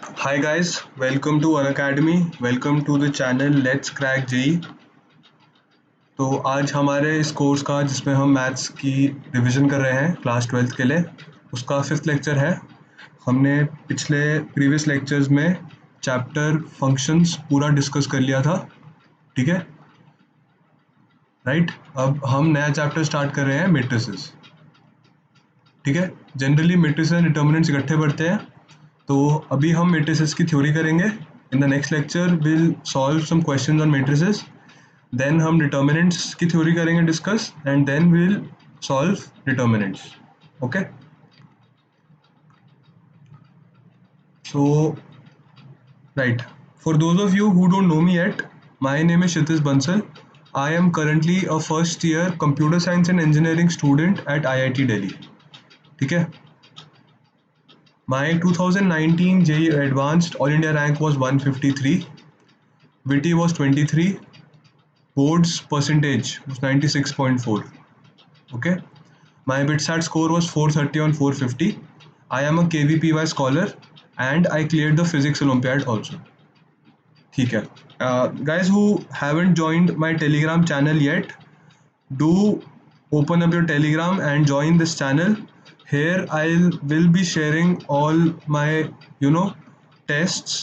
Hi guys, welcome to Unacademy. Welcome to the channel Let's Crack JEE. तो आज हमारे इस कोर्स का जिसमें हम मैथ्स की रिवीजन कर रहे हैं क्लास 12th के लिए उसका 5th लेक्चर है। हमने पिछले प्रीवियस लेक्चर्स में चैप्टर फंक्शंस पूरा डिस्कस कर लिया था, ठीक है राइट। अब हम नया चैप्टर स्टार्ट कर रहे हैं मैट्रिसेस, ठीक है। जनरली मैट्रिसेस एंड डिटर्मिनेंट्स इकट्ठे पढ़ते हैं, तो अभी हम मैट्रिसेस की थ्योरी करेंगे। In the next lecture will solve some questions on matrices, then हम डिटर्मिनेंट्स की थ्योरी करेंगे discuss, and then will solve determinants. Okay, so right, for those of you who don't know me yet, my name is Kshitij Bansal. I am currently a first year computer science and engineering student at IIT Delhi, ठीक है। My 2019 JEE Advanced All India rank was 153, VT was 23, boards percentage was 96.4. Okay, my BitSat score was 430 on 450. I am a KVPY scholar and I cleared the physics Olympiad also. ठीक है, guys who haven't joined my Telegram channel yet, do open up your Telegram and join this channel. Here I will be sharing all my tests,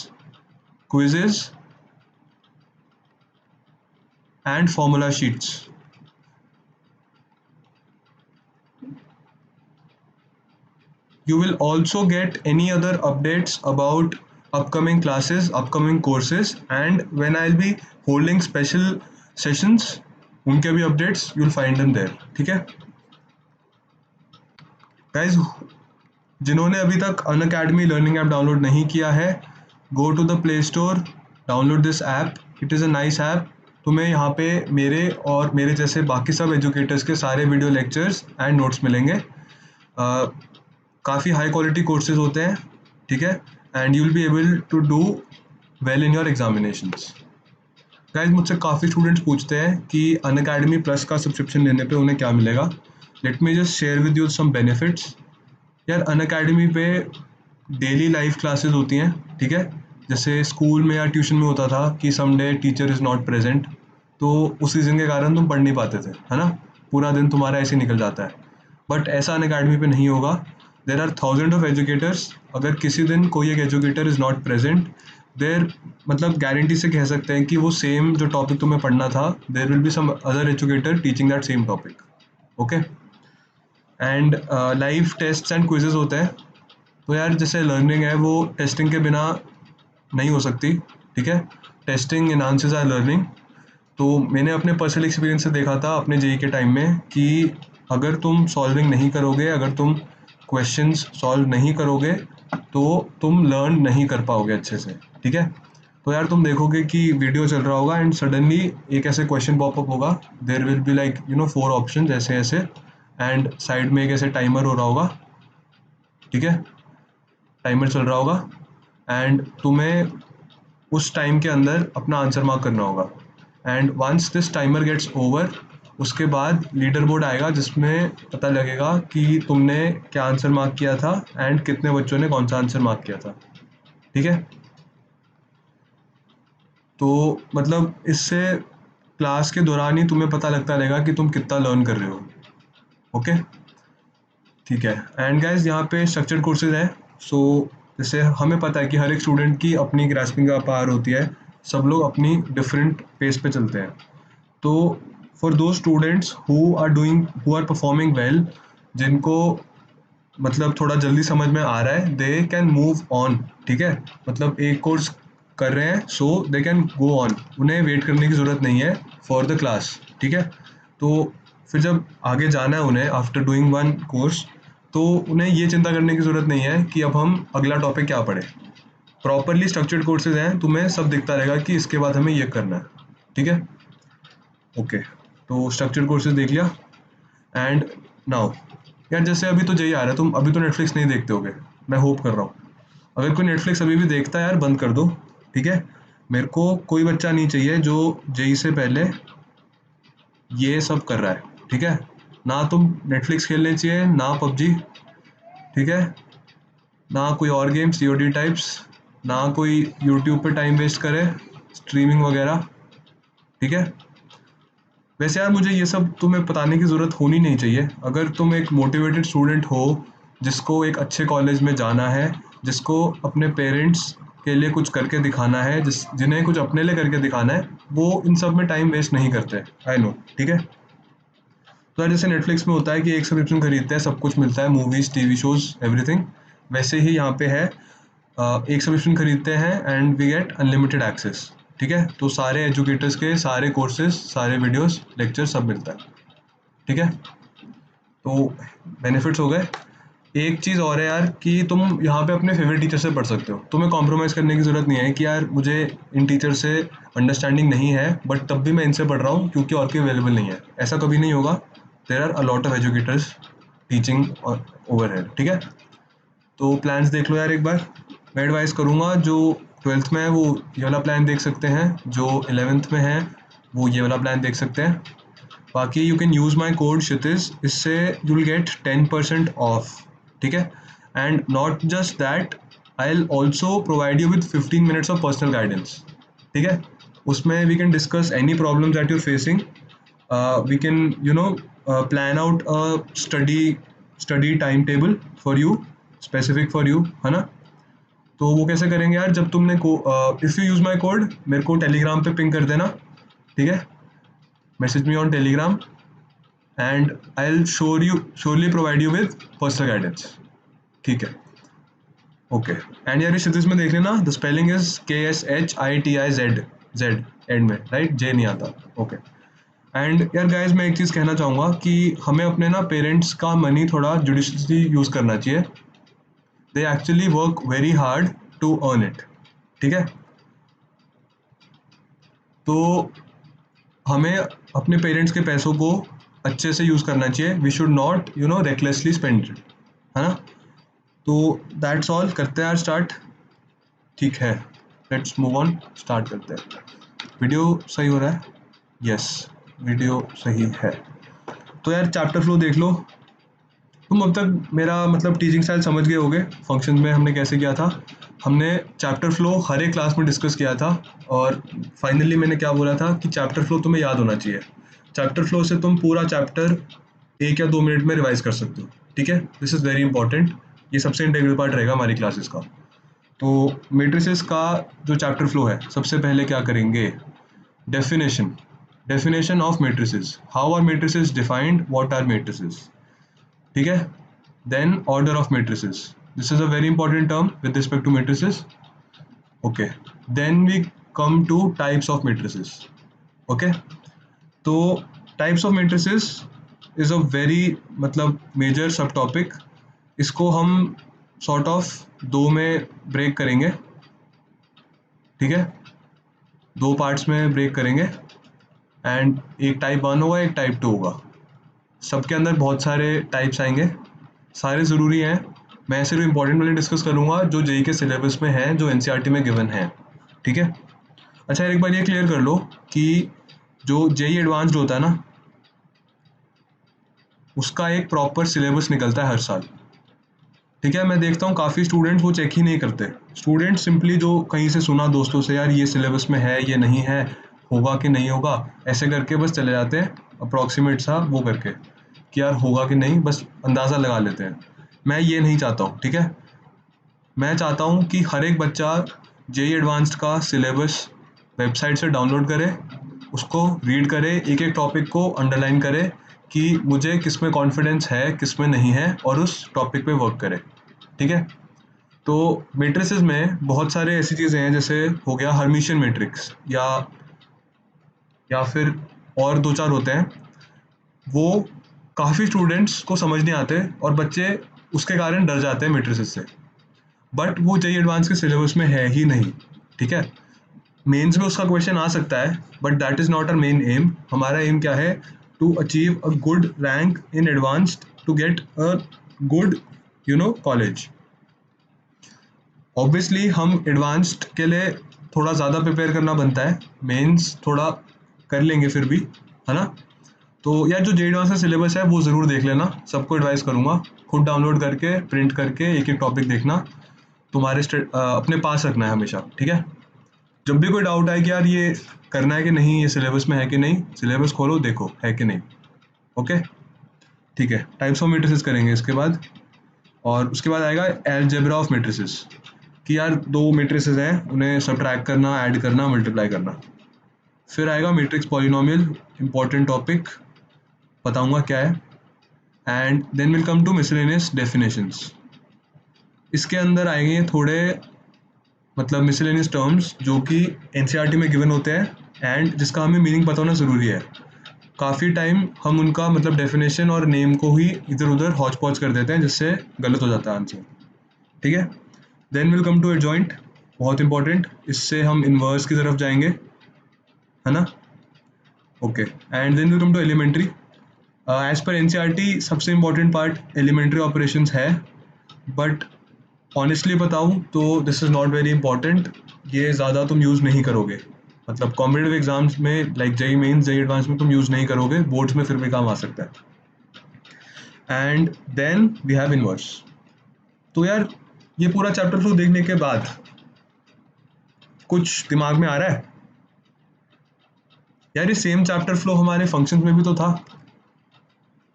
quizzes and formula sheets. You will also get any other updates about upcoming classes, upcoming courses, and when I'll be holding special sessions, उनके भी updates you'll find them there, ठीक है guys। जिन्होंने अभी तक Unacademy learning app download नहीं किया है, go to the Play Store, download this app. It is a nice app. तुम्हें यहाँ पे मेरे और मेरे जैसे बाकी सब एजुकेटर्स के सारे वीडियो लेक्चर्स एंड नोट्स मिलेंगे। काफ़ी हाई क्वालिटी कोर्सेज होते हैं, ठीक है, and you will be able to do well in your examinations. Guys मुझसे काफ़ी स्टूडेंट्स पूछते हैं कि अनअकैडमी प्लस का सब्सक्रिप्शन लेने पे उन्हें क्या मिलेगा। Let me just share with you some benefits. यार अनअकैडमी पे डेली लाइव क्लासेस होती हैं, ठीक है। जैसे स्कूल में या ट्यूशन में होता था कि someday teacher is not present, तो उस रीज़न के कारण तुम पढ़ नहीं पाते थे, है ना। पूरा दिन तुम्हारा ऐसे निकल जाता है, बट ऐसा अनअकैडमी पे नहीं होगा। There are thousand of educators. अगर किसी दिन कोई एक educator is not present, there मतलब गारंटी से कह सकते हैं कि वो सेम जो टॉपिक तुम्हें पढ़ना था, there will be some other educator teaching that same topic. Okay, and live test and quizzes होते हैं। तो यार जैसे लर्निंग है वो टेस्टिंग के बिना नहीं हो सकती, ठीक है। Testing enhances our learning. तो मैंने अपने पर्सनल एक्सपीरियंस से देखा था अपने जेई के टाइम में कि अगर तुम सॉल्विंग नहीं करोगे, अगर तुम क्वेश्चंस सॉल्व नहीं करोगे, तो तुम लर्न नहीं कर पाओगे अच्छे से, ठीक है। तो यार तुम देखोगे कि वीडियो चल रहा होगा एंड सडनली एक ऐसे क्वेश्चन पॉपअप होगा, there will be like 4 option ऐसे ऐसे, एंड साइड में एक ऐसे टाइमर हो रहा होगा, ठीक है, टाइमर चल रहा होगा एंड तुम्हें उस टाइम के अंदर अपना आंसर मार्क करना होगा। And once this timer gets over, उसके बाद लीडर बोर्ड आएगा जिसमें पता लगेगा कि तुमने क्या आंसर मार्क किया था एंड कितने बच्चों ने कौन सा आंसर मार्क किया था, ठीक है। तो मतलब इससे क्लास के दौरान ही तुम्हें पता लगता रहेगा कि तुम कितना लर्न कर रहे हो। ओके, ठीक है। एंड गाइज यहाँ पे स्ट्रक्चर्ड कोर्सेज हैं। सो जैसे हमें पता है कि हर एक स्टूडेंट की अपनी ग्रास्पिंग का पावर होती है, सब लोग अपनी डिफरेंट पेस पे चलते हैं। तो for those students who are performing well, जिनको मतलब थोड़ा जल्दी समझ में आ रहा है, दे कैन मूव ऑन, ठीक है। मतलब एक कोर्स कर रहे हैं, सो दे कैन गो ऑन, उन्हें वेट करने की ज़रूरत नहीं है फॉर द क्लास, ठीक है। तो फिर जब आगे जाना है उन्हें आफ्टर डूइंग वन कोर्स, तो उन्हें ये चिंता करने की ज़रूरत नहीं है कि अब हम अगला टॉपिक क्या पढ़ें। प्रॉपरली स्ट्रक्चर्ड कोर्सेज हैं, तुम्हें सब दिखता रहेगा कि इसके बाद हमें ये करना है, ठीक है। ओके, तो स्ट्रक्चर्ड कोर्सेज देख लिया। एंड नाउ यार जैसे अभी तो यही आ रहा है, तुम अभी तो नेटफ्लिक्स नहीं देखते होगे, मैं होप कर रहा हूँ। अगर कोई नेटफ्लिक्स अभी भी देखता है यार बंद कर दो, ठीक है। मेरे को कोई बच्चा नहीं चाहिए जो जेई से पहले ये सब कर रहा है, ठीक है। ना तुम नेटफ्लिक्स खेलने चाहिए, ना पबजी, ठीक है, ना कोई और गेम सीओडी टाइप्स, ना कोई यूट्यूब पे टाइम वेस्ट करे स्ट्रीमिंग वगैरह, ठीक है। वैसे यार मुझे ये सब तुम्हें बताने की ज़रूरत होनी नहीं चाहिए। अगर तुम एक मोटिवेटेड स्टूडेंट हो जिसको एक अच्छे कॉलेज में जाना है, जिसको अपने पेरेंट्स के लिए कुछ करके दिखाना है, जिन्हें कुछ अपने लिए करके दिखाना है, वो इन सब में टाइम वेस्ट नहीं करते। आई नो, ठीक है। तो यार जैसे नेटफ्लिक्स में होता है कि एक सब्सक्रिप्शन खरीदते हैं सब कुछ मिलता है, मूवीज़, टीवी शोज़, एवरीथिंग। वैसे ही यहाँ पे है, एक सब्सक्रिप्शन खरीदते हैं and we get unlimited access, ठीक है। तो सारे एजुकेटर्स के सारे कोर्सेज, सारे वीडियोस, लेक्चर सब मिलता है, ठीक है। तो बेनिफिट्स हो गए। एक चीज़ और है यार कि तुम यहाँ पे अपने फेवरेट टीचर से पढ़ सकते हो। तुम्हें कॉम्प्रोमाइज़ करने की ज़रूरत नहीं है कि यार मुझे इन टीचर से अंडरस्टैंडिंग नहीं है बट तब भी मैं इनसे पढ़ रहा हूँ क्योंकि और कोई अवेलेबल नहीं है। ऐसा कभी नहीं होगा। There are a lot of educators teaching over head, ठीक है। तो प्लान्स देख लो यार एक बार। मैं एडवाइस करूँगा जो 12th में है वो ये वाला प्लान देख सकते हैं, जो 11th में है वो ये वाला प्लान देख सकते हैं। बाकी you can use my code Kshitij, इससे यू विल गेट 10% ऑफ, ठीक है। And not just that, I will also provide you with 15 minutes of personal guidance, ठीक है। उसमें we can discuss any problem that you're facing, we can plan out a study time table for you, specific for you, है ना। तो वो कैसे करेंगे यार, जब तुमने if you use my code मेरे को टेलीग्राम पे पिंग कर देना, ठीक है। Message me on Telegram and I will surely provide you with personal guidance, ठीक है। ओके। एंड यार इस क्षितिज में देख लेना, the spelling is KSHITIZ, Z and में, राइट, जे नहीं आता, ओके। एंड यार गाइज मैं एक चीज़ कहना चाहूँगा कि हमें अपने ना पेरेंट्स का मनी थोड़ा जुडिशली यूज़ करना चाहिए। They actually work very hard to earn it, ठीक है। तो हमें अपने पेरेंट्स के पैसों को अच्छे से यूज़ करना चाहिए। We should not recklessly spend it, है ना। तो दैट्स ऑल, करते हैं यार स्टार्ट, ठीक है। लेट्स मूव ऑन, स्टार्ट करते हैं। वीडियो सही हो रहा है? यस, वीडियो सही है। तो यार चैप्टर फ्लो देख लो। तुम अब तक मेरा मतलब टीचिंग स्टाइल समझ गए होगे, फंक्शन में हमने कैसे किया था। हमने चैप्टर फ्लो हर एक क्लास में डिस्कस किया था और फाइनली मैंने क्या बोला था कि चैप्टर फ्लो तुम्हें याद होना चाहिए। चैप्टर फ्लो से तुम पूरा चैप्टर 1 या 2 मिनट में रिवाइज कर सकते हो, ठीक है। दिस इज़ वेरी इंपॉर्टेंट, ये सबसे इंटीग्रल पार्ट रहेगा हमारी क्लासेस का। तो मेट्रिसेस का जो चैप्टर फ्लो है, सबसे पहले क्या करेंगे, definition, definition of matrices, how are matrices defined, what are matrices, ठीक है। Then order of matrices, this is a very important term with respect to matrices, okay. Then we come to types of matrices, okay. तो types of matrices is a very मतलब major sub topic. इसको हम sort of दो में break करेंगे, ठीक है। दो पार्ट्स में ब्रेक करेंगे एंड एक टाइप 1 होगा, एक टाइप 2 होगा। सबके अंदर बहुत सारे टाइप्स आएंगे, सारे ज़रूरी हैं। मैं सिर्फ इंपॉर्टेंट वाले डिस्कस करूँगा जो जेई के सिलेबस में हैं, जो एनसीईआरटी में गिवन है, ठीक है। अच्छा एक बार ये क्लियर कर लो कि जो जेई एडवांस्ड होता है ना, उसका एक प्रॉपर सिलेबस निकलता है हर साल, ठीक है। मैं देखता हूँ काफ़ी स्टूडेंट्स वो चेक ही नहीं करते। स्टूडेंट्स सिंपली जो कहीं से सुना दोस्तों से, यार ये सिलेबस में है, ये नहीं है, होगा कि नहीं होगा, ऐसे करके बस चले जाते हैं अप्रॉक्सीमेट सा वो करके कि यार होगा कि नहीं, बस अंदाज़ा लगा लेते हैं। मैं ये नहीं चाहता हूँ, ठीक है। मैं चाहता हूँ कि हर एक बच्चा जेई एडवांस्ड का सिलेबस वेबसाइट से डाउनलोड करे, उसको रीड करे, एक एक टॉपिक को अंडरलाइन करे कि मुझे किस में कॉन्फिडेंस है, किस में नहीं है, और उस टॉपिक पे वर्क करे, ठीक है। तो मैट्रिसेस में बहुत सारे ऐसी चीज़ें हैं, जैसे हो गया हर्मिशियन मैट्रिक्स या फिर और दो चार होते हैं, वो काफ़ी स्टूडेंट्स को समझ नहीं आते और बच्चे उसके कारण डर जाते हैं मैट्रिसेस से। बट वो जेई एडवांस के सिलेबस में है ही नहीं, ठीक है। मेंस में उसका क्वेश्चन आ सकता है but that is not our main aim. हमारा एम क्या है, to achieve a good rank in Advanced, to get a good college. Obviously हम एडवांस्ड के लिए थोड़ा ज़्यादा प्रिपेयर करना बनता है, मेंस थोड़ा कर लेंगे फिर भी, है ना। तो यार जो जेई एडवांस का सिलेबस है वो ज़रूर देख लेना, सबको एडवाइस करूँगा, खुद डाउनलोड करके प्रिंट करके एक एक टॉपिक देखना। तुम्हारे अपने पास रखना है हमेशा, ठीक है। जब भी कोई डाउट आए कि यार ये करना है कि नहीं, ये सिलेबस में है कि नहीं, सिलेबस खोलो देखो है कि नहीं। ओके, ठीक है। टाइप्स ऑफ मैट्रिसेस करेंगे इसके बाद, और उसके बाद आएगा अलजेब्रा ऑफ मैट्रिसेस, कि यार दो मैट्रिसेस हैं, उन्हें सब्ट्रैक्ट करना, ऐड करना, मल्टीप्लाई करना। फिर आएगा मैट्रिक्स पॉलिनोमियल, इंपॉर्टेंट टॉपिक, बताऊंगा क्या है। And then will come to miscellaneous definitions. इसके अंदर आएंगे थोड़े मतलब मिसलेनियस टर्म्स जो कि एनसीईआरटी में गिवन होते हैं एंड जिसका हमें मीनिंग पता होना ज़रूरी है। काफ़ी टाइम हम उनका मतलब डेफिनेशन और नेम को ही इधर उधर हौच पौच कर देते हैं, जिससे गलत हो जाता है आंसर, ठीक है। Then will come to adjoint, बहुत इंपॉर्टेंट, इससे हम इन्वर्स की तरफ जाएंगे, है ना। Okay, and then will come to elementary. As per NCERT सबसे इंपॉर्टेंट पार्ट एलिमेंट्री ऑपरेशंस है, बट ऑनेस्टली बताऊँ तो this is not very important. ये ज़्यादा तुम यूज़ नहीं करोगे, मतलब कॉम्पिटिटिव एग्जाम्स में like JEE Mains, JEE Advance में तुम यूज़ नहीं करोगे, बोर्ड्स में फिर भी काम आ सकता है। And then we have inverse. तो यार ये पूरा चैप्टर फ्लो देखने के बाद कुछ दिमाग में आ रहा है? यार ये सेम चैप्टर फ्लो हमारे फंक्शंस में भी तो था।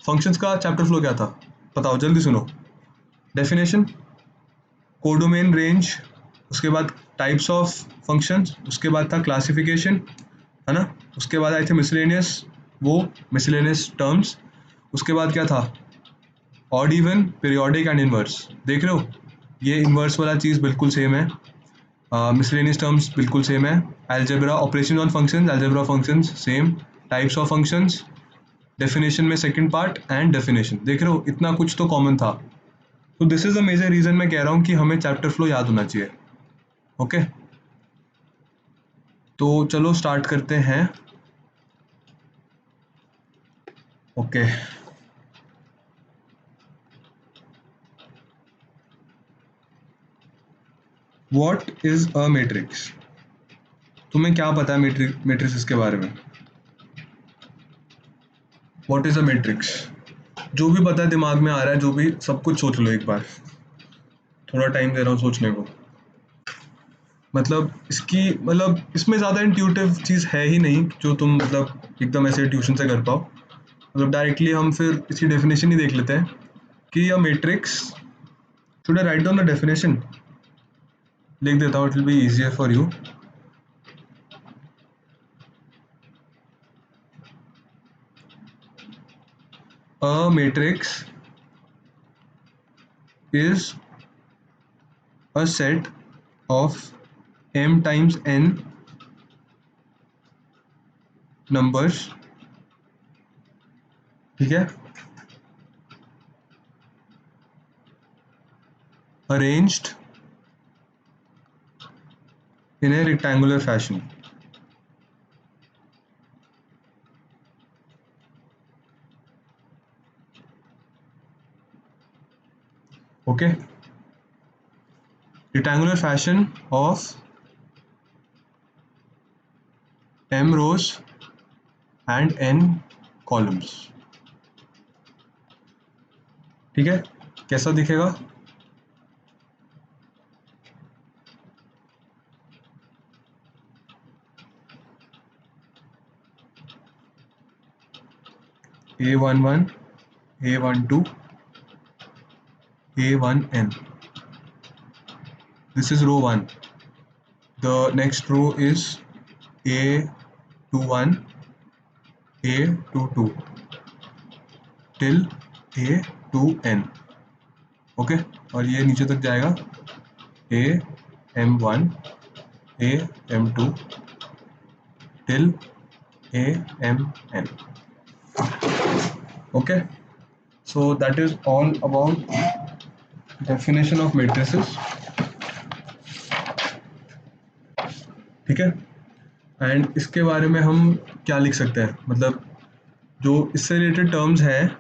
फंक्शंस का चैप्टर फ्लो क्या था, बताओ जल्दी सुनो। डेफिनेशन, कोडोमेन रेंज, उसके बाद टाइप्स ऑफ फंक्शंस, उसके बाद था क्लासिफिकेशन, है ना। उसके बाद आए थे मिसलेनियस, वो मिसलेनियस टर्म्स। उसके बाद क्या था, odd even, periodic and inverse. देख रहे हो, ये इनवर्स वाला चीज़ बिल्कुल सेम है, मिसलेनियस टर्म्स बिल्कुल सेम है। Algebra, operation on functions, algebra functions same. Types of functions, definition में सेकंड पार्ट एंड डेफिनेशन, देख रहे हो इतना कुछ तो कॉमन था। तो this is the major reason मैं कह रहा हूँ कि हमें चैप्टर फ्लो याद होना चाहिए। ओके, तो चलो स्टार्ट करते हैं। Okay, what is a matrix? तुम्हें क्या पता है मैट्रिक्स के बारे में? What is a matrix? जो भी पता है, दिमाग में आ रहा है, जो भी, सब कुछ सोच लो एक बार, थोड़ा टाइम दे रहा हूँ सोचने को। मतलब इसकी मतलब इसमें ज़्यादा इंट्यूटिव चीज़ है ही नहीं जो तुम मतलब एकदम ऐसे ट्यूशन से कर पाओ। मतलब डायरेक्टली हम फिर इसकी डेफिनेशन ही देख लेते हैं कि a matrix, should I write down the definition? लिख देता हूँ, it will be easier for you. A matrix is a set of m times n numbers, ठीक है, arranged in a rectangular fashion. Okay, rectangular fashion of m rows and n columns, ठीक है। कैसा दिखेगा? A11, A12, A1n. This is row 1. The next row is A21, A22 till A2n. Okay, और ये नीचे तक जाएगा AM1, AM2 till AMN. Okay, so that is all about definition of matrices, ठीक है। एंड इसके बारे में हम क्या लिख सकते हैं, मतलब जो इससे रिलेटेड टर्म्स हैं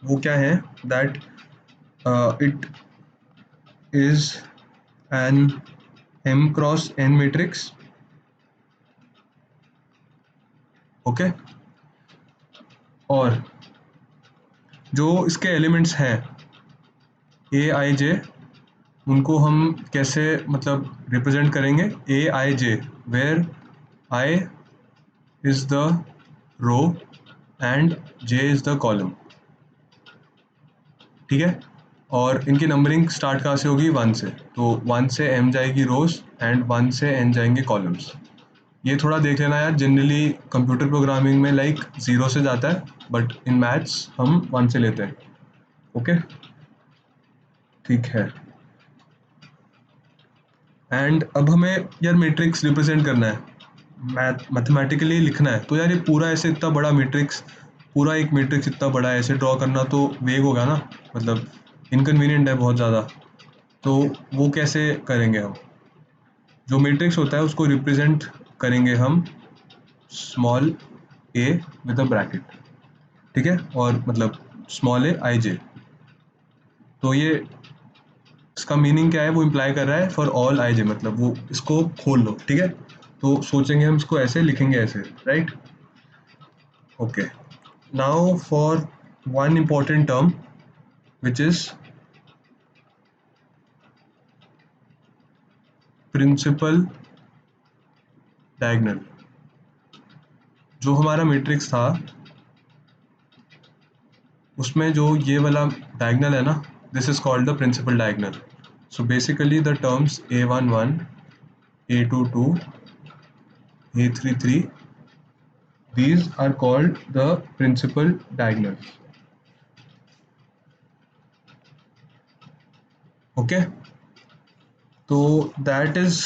वो क्या है, that it is an m cross n matrix. Okay, और जो इसके एलिमेंट्स हैं A i j उनको हम कैसे मतलब रिप्रेजेंट करेंगे, A I J, where I is the row and J is the column, ठीक है। और इनकी नंबरिंग स्टार्ट कहाँ से होगी, 1 से, तो 1 से m जाएगी रोज एंड 1 से n जाएंगे कॉलम्स। ये थोड़ा देख लेना यार, जनरली कंप्यूटर प्रोग्रामिंग में लाइक 0 से जाता है, बट इन मैथ्स हम 1 से लेते हैं। ओके, ठीक है। एंड अब हमें यार मैट्रिक्स रिप्रेजेंट करना है, मैथमेटिकली लिखना है, तो यार ये पूरा ऐसे इतना बड़ा मैट्रिक्स, पूरा एक मैट्रिक्स इतना बड़ा ऐसे ड्रॉ करना तो वेग होगा ना, मतलब इनकन्वीनियंट है बहुत ज़्यादा। तो वो कैसे करेंगे हम, जो मैट्रिक्स होता है उसको रिप्रेजेंट करेंगे हम small A with a bracket, ठीक है, और मतलब स्मॉल ए आई जे। तो ये इसका मीनिंग क्या है, वो इम्प्लाई कर रहा है फॉर ऑल आई जे, मतलब वो इसको खोल लो, ठीक है। तो सोचेंगे हम इसको ऐसे, लिखेंगे ऐसे, right. Okay, now for one important term which is principal diagonal। जो हमारा मैट्रिक्स था उसमें जो ये वाला डायगनल है ना, this is called the principal diagonal. So basically the terms a11, a22, a33, these are called the principal diagonals। Okay, तो that is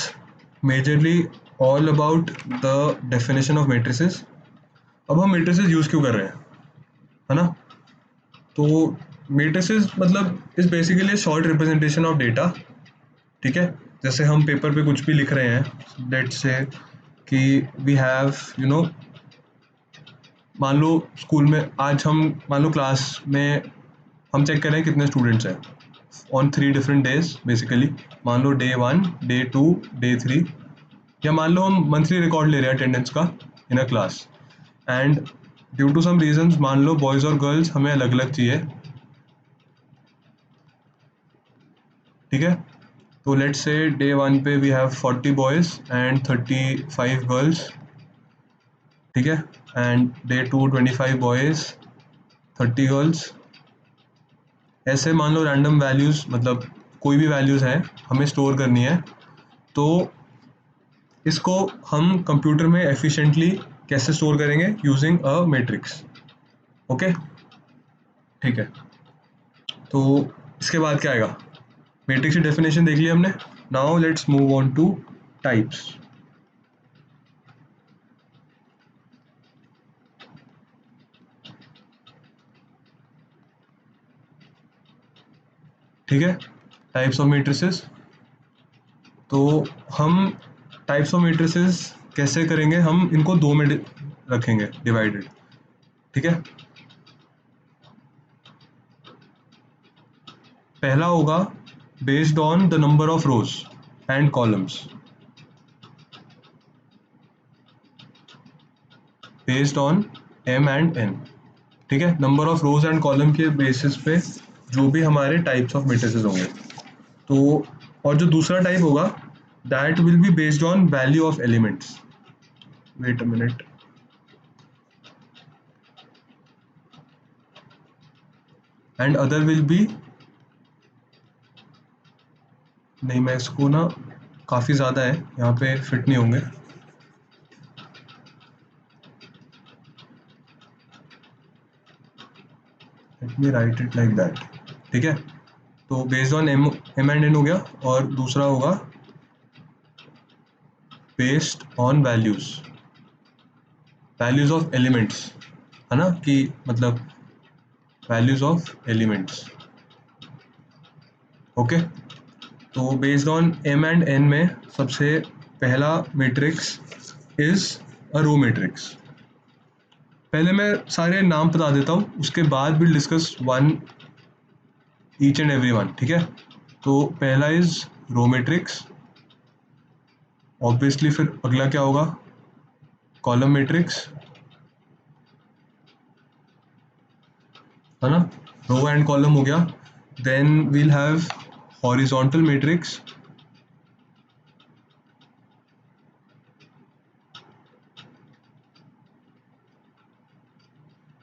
majorly all about the definition of matrices. अब हम मैट्रिसेस यूज क्यों कर रहे हैं, है ना। तो मैट्रिसेस मतलब is basically short representation of data, ठीक है। जैसे हम पेपर पे कुछ भी लिख रहे हैं, लेट्स से कि वी हैव यू नो, मान लो स्कूल में आज हम, मान लो क्लास में हम चेक कर रहे हैं कितने स्टूडेंट्स हैं ऑन 3 डिफरेंट डेज बेसिकली। मान लो डे 1, डे 2, डे 3, या मान लो हम मंथली रिकॉर्ड ले रहे हैं अटेंडेंस का in a class. And due to some reasons मान लो बॉयज़ और गर्ल्स हमें अलग अलग चाहिए, ठीक है। तो लेट्स से डे 1 पे we have 40 boys and 35 girls, ठीक है। And day 2 25 boys 30 girls. ऐसे मान लो रैंडम वैल्यूज़, मतलब कोई भी वैल्यूज़ है हमें स्टोर करनी है, तो इसको हम कंप्यूटर में एफिशिएंटली कैसे स्टोर करेंगे, यूजिंग अ मैट्रिक्स। ओके, ठीक है। तो इसके बाद क्या आएगा, मैट्रिक्स की डेफिनेशन देख लिया हमने। Now let's move on to types. ठीक है, टाइप्स ऑफ मैट्रिसेस। तो हम टाइप्स ऑफ मैट्रिसेस कैसे करेंगे, हम इनको दो में रखेंगे डिवाइडेड, ठीक है। पहला होगा based on the number of rose and columns, based on m and n, ठीक है। Number of rose and column के बेसिस पे जो भी हमारे टाइप्स ऑफ मैट्रिसेस होंगे। तो और जो दूसरा टाइप होगा, that will be based on value of elements. Wait a minute, and other will be, नहीं मैं इसको ना, काफ़ी ज़्यादा है यहाँ पे, फिट नहीं होंगे। Let me write it like that, ठीक है। तो based on m and n हो गया, और दूसरा होगा based on values, values of elements, है ना, कि मतलब वैल्यूज ऑफ एलिमेंट्स। ओके, तो based on m and n में सबसे पहला matrix is a row matrix. पहले मैं सारे नाम बता देता हूँ, उसके बाद will discuss one each and every one, ठीक है। तो पहला इज रो मैट्रिक्स, ऑब्वियसली फिर अगला क्या होगा, कॉलम मैट्रिक्स, है ना, रो एंड कॉलम हो गया। Then we'll have horizontal matrix,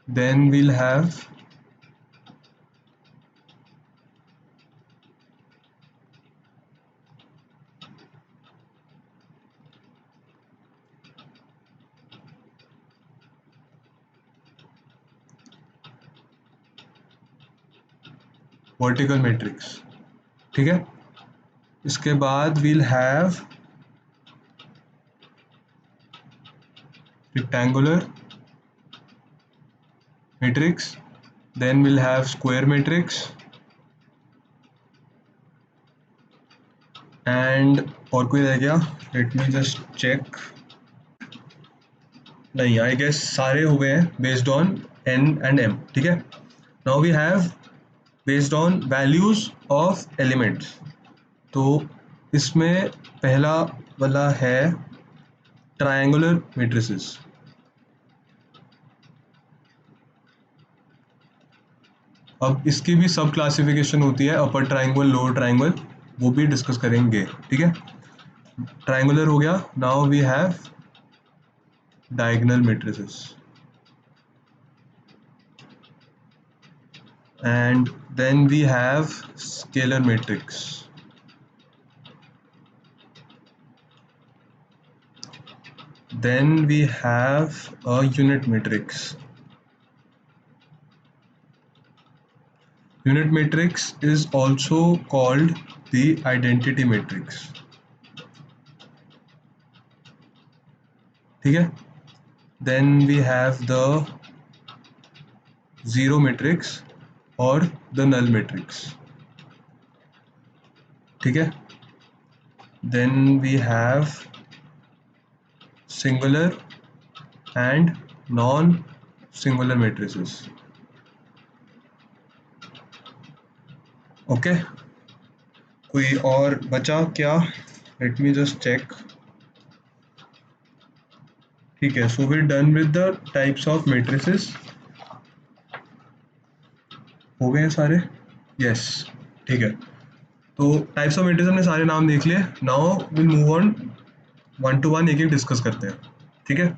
then we'll have vertical matrix. ठीक है, इसके बाद we'll have rectangular matrix, then we'll have square matrix, and और कोई रह गया? Let me just check. नहीं, आई गेस सारे हो गए हैं based on n and m. ठीक है, now we have based on values of elements. तो इसमें पहला वाला है ट्रायंगुलर मैट्रिसेस. अब इसकी भी सब क्लासिफिकेशन होती है, अपर ट्रायंगल, लोअर ट्रायंगल, वो भी डिस्कस करेंगे. ठीक है, ट्रायंगुलर हो गया. Now we have diagonal matrices, and then we have scalar matrix, then we have a unit matrix. Unit matrix is also called the identity matrix. ठीक है, then we have the zero matrix or the null matrix. ठीक है, then we have singular and non-singular matrices. Okay, कोई और बचा क्या? Let me just check. ठीक है, so we done with the types of matrices. हो गए हैं सारे? यस, ठीक है. तो टाइप्स ऑफ मैट्रिसेस हमने सारे नाम देख लिए. Now will move on one two one, एक एक डिस्कस करते हैं. ठीक है,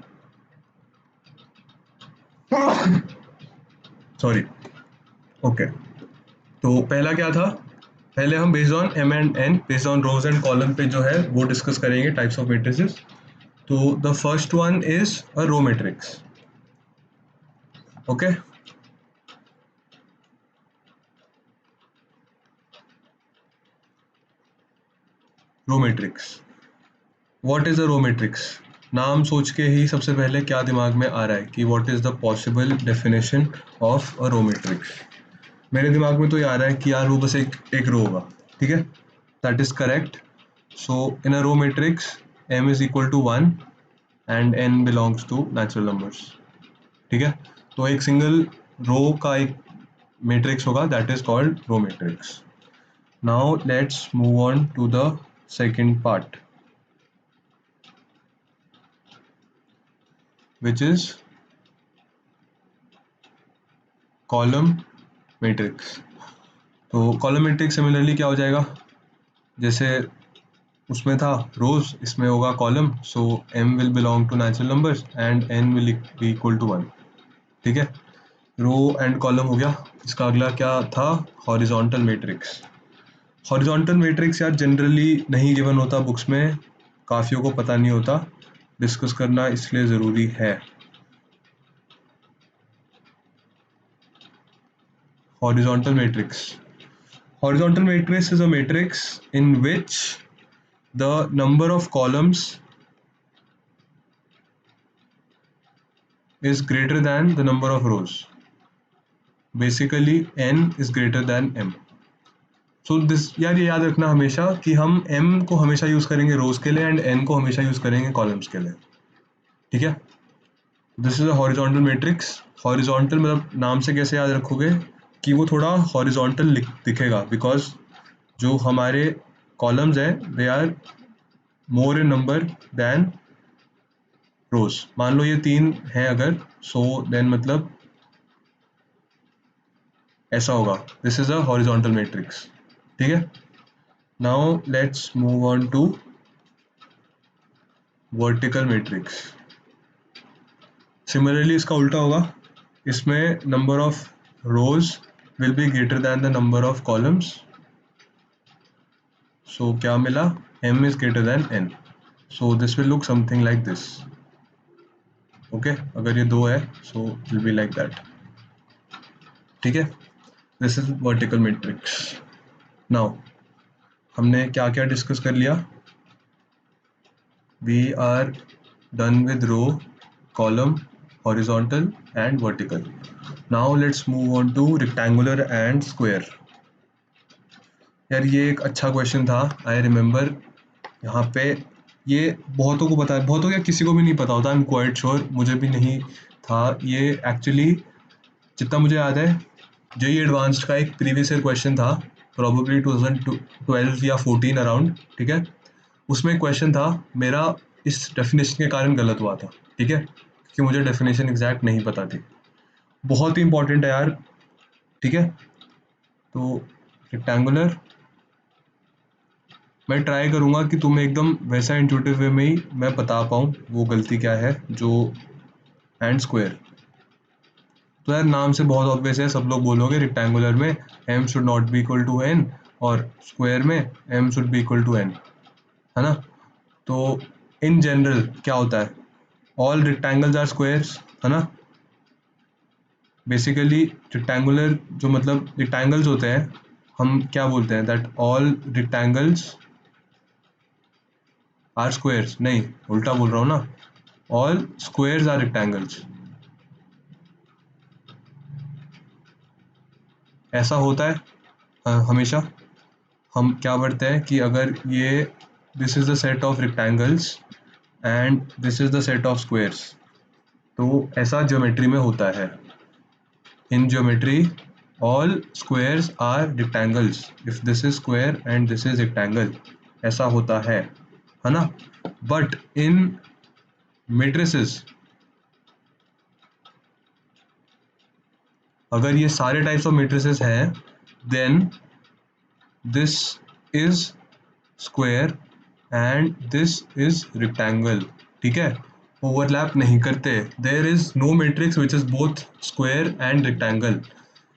सॉरी. ओके, तो पहला क्या था? पहले हम based on m and n, based on rows and column पे जो है वो डिस्कस करेंगे टाइप्स ऑफ मैट्रिसेस. तो the first one is a row matrix. Okay, row matrix. What is a row matrix? नाम सोच के ही सबसे पहले क्या दिमाग में आ रहा है कि what is the possible definition of a row matrix? मेरे दिमाग में तो ये आ रहा है कि यार वो बस एक रो होगा. ठीक है, that is correct. So in a row matrix m is equal to 1 and n belongs to natural numbers. ठीक है, तो एक सिंगल रो का एक मैट्रिक्स होगा, that is called row matrix. Now let's move on to the second part, which is column matrix. तो column matrix similarly क्या हो जाएगा? जैसे उसमें था रोज, इसमें होगा column. So m will belong to natural numbers and n will be equal to 1. ठीक है, रो एंड कॉलम हो गया. इसका अगला क्या था? Horizontal matrix. हॉरिजॉन्टल मैट्रिक्स यार जनरली नहीं गिवन होता बुक्स में, काफ़ियों को पता नहीं होता. डिस्कस करना इसलिए ज़रूरी है. horizontal matrix. Horizontal matrix is a matrix in which the number of columns is greater than the number of rows. Basically n is greater than m. So this यार ये याद रखना हमेशा कि हम m को हमेशा यूज करेंगे रोज के लिए एंड n को हमेशा यूज करेंगे कॉलम्स के लिए. ठीक है, this is a horizontal matrix. Horizontal मतलब नाम से कैसे याद रखोगे कि वो थोड़ा हॉरिजॉन्टल दिखेगा, बिकॉज जो हमारे कॉलम्स हैं they are more in number than rows. मान लो ये 3 है अगर, सो देन मतलब ऐसा होगा. This is a horizontal matrix. ठीक है, Now let's move on to vertical matrix. Similarly इसका उल्टा होगा, इसमें number of rows will be greater than the number of columns. So क्या मिला, m is greater than n. So this will look something like this. Okay, अगर ये 2 है so it will be like that. ठीक है, this is vertical matrix. Now हमने क्या क्या डिस्कस कर लिया? We are done with row, column, horizontal and vertical. Now let's move on to rectangular and square. यार ये एक अच्छा क्वेश्चन था, आई रिमेम्बर. यहाँ पे ये बहुतों को पता है, बहुतों क्या किसी को भी नहीं पता होता, आई एम क्वाइट श्योर, मुझे भी नहीं था ये एक्चुअली. जितना मुझे याद है जेईई एडवांस्ड का एक प्रीवियस ईयर क्वेश्चन था, प्रॉबेबली 2012 या 14 अराउंड. ठीक है, उसमें क्वेश्चन था मेरा इस डेफिनेशन के कारण गलत हुआ था. ठीक है, क्योंकि मुझे डेफिनेशन एग्जैक्ट नहीं पता थी. बहुत ही इंपॉर्टेंट है यार. ठीक है, तो रेक्टेंगुलर मैं ट्राई करूँगा कि तुम्हें एकदम वैसा इंट्यूटिव वे में ही मैं बता पाऊँ वो गलती क्या है जो. एंड स्क्वायर तो यार नाम से बहुत ऑब्वियस है, सब लोग बोलोगे रेक्टेंगुलर में m should not be equal to n और स्क्वायर में m should be equal to n, है ना. तो इन जनरल क्या होता है, ऑल रेक्टेंगल्स आर स्क्वायर्स, है ना. बेसिकली रेक्टेंगुलर जो मतलब रेक्टेंगल्स होते हैं हम क्या बोलते हैं, that all rectangles are squares. नहीं, उल्टा बोल रहा हूँ ना, ऑल स्क्वायर्स आर रेक्टेंगल्स. ऐसा होता है हमेशा. हम क्या पढ़ते हैं कि अगर ये this is the set of rectangles and this is the set of squares, तो ऐसा ज्योमेट्री में होता है. In geometry all squares are rectangles if this is square and this is rectangle, ऐसा होता है ना. बट इन मेट्रिसेस अगर ये सारे टाइप्स ऑफ मेट्रिसेस हैं then this is square and this is rectangle. ठीक है, ओवरलैप नहीं करते. There is no matrix which is both square and rectangle.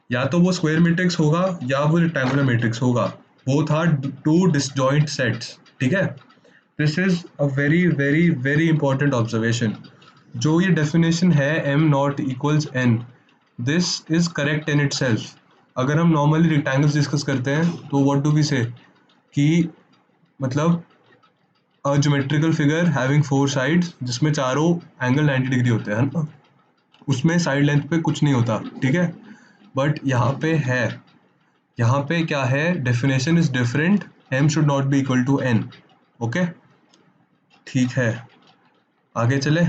या तो वो स्क्वायर मैट्रिक्स होगा या वो रेक्टेंगुलर मैट्रिक्स होगा. Both are two disjoint sets. ठीक है, this is a very very very important observation. जो ये डेफिनेशन है m not equals n, this is correct in it self. अगर हम नॉर्मली रेक्टेंगल्स डिस्कस करते हैं तो व्हाट डू वी से कि मतलब अ ज्योमेट्रिकल फिगर हैविंग 4 साइड्स जिसमें चारों एंगल 90 डिग्री होते हैं ना, उसमें साइड लेंथ पे कुछ नहीं होता. ठीक है, बट यहाँ पे है, यहाँ पे क्या है, definition is different, m should not be equal to n. Okay, ठीक है, आगे चले.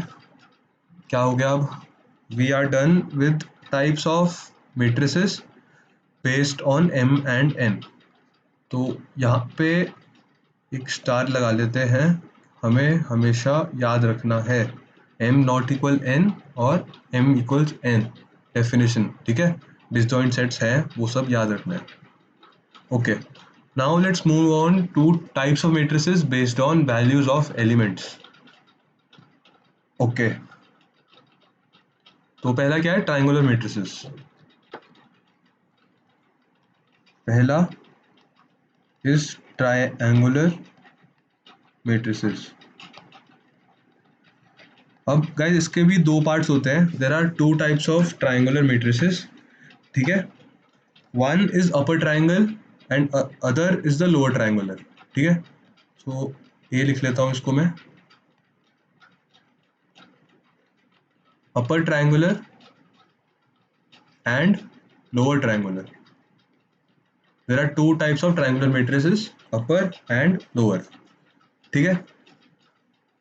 क्या हो गया अब, we are done with types of matrices based on m and n. तो यहाँ पे एक स्टार लगा लेते हैं, हमें हमेशा याद रखना है m नॉट इक्वल n और m इक्वल्स n डेफिनेशन. ठीक है, डिसजॉइंट सेट्स है वो सब याद रखना है. Okay, now let's move on to types of matrices based on values of elements. Okay, तो पहला क्या है, ट्राइंगुलर मेट्रिसेस. पहला इज ट्राइंगुलर मेट्रिसेस. अब गाइस इसके भी दो पार्ट्स होते हैं. There are two types of triangular matrices. ठीक है, one is upper triangle and other is the lower triangular. ठीक है, तो ये लिख लेता हूँ इसको मैं, upper triangular and lower triangular. There are two types of triangular matrices, upper and lower. ठीक है,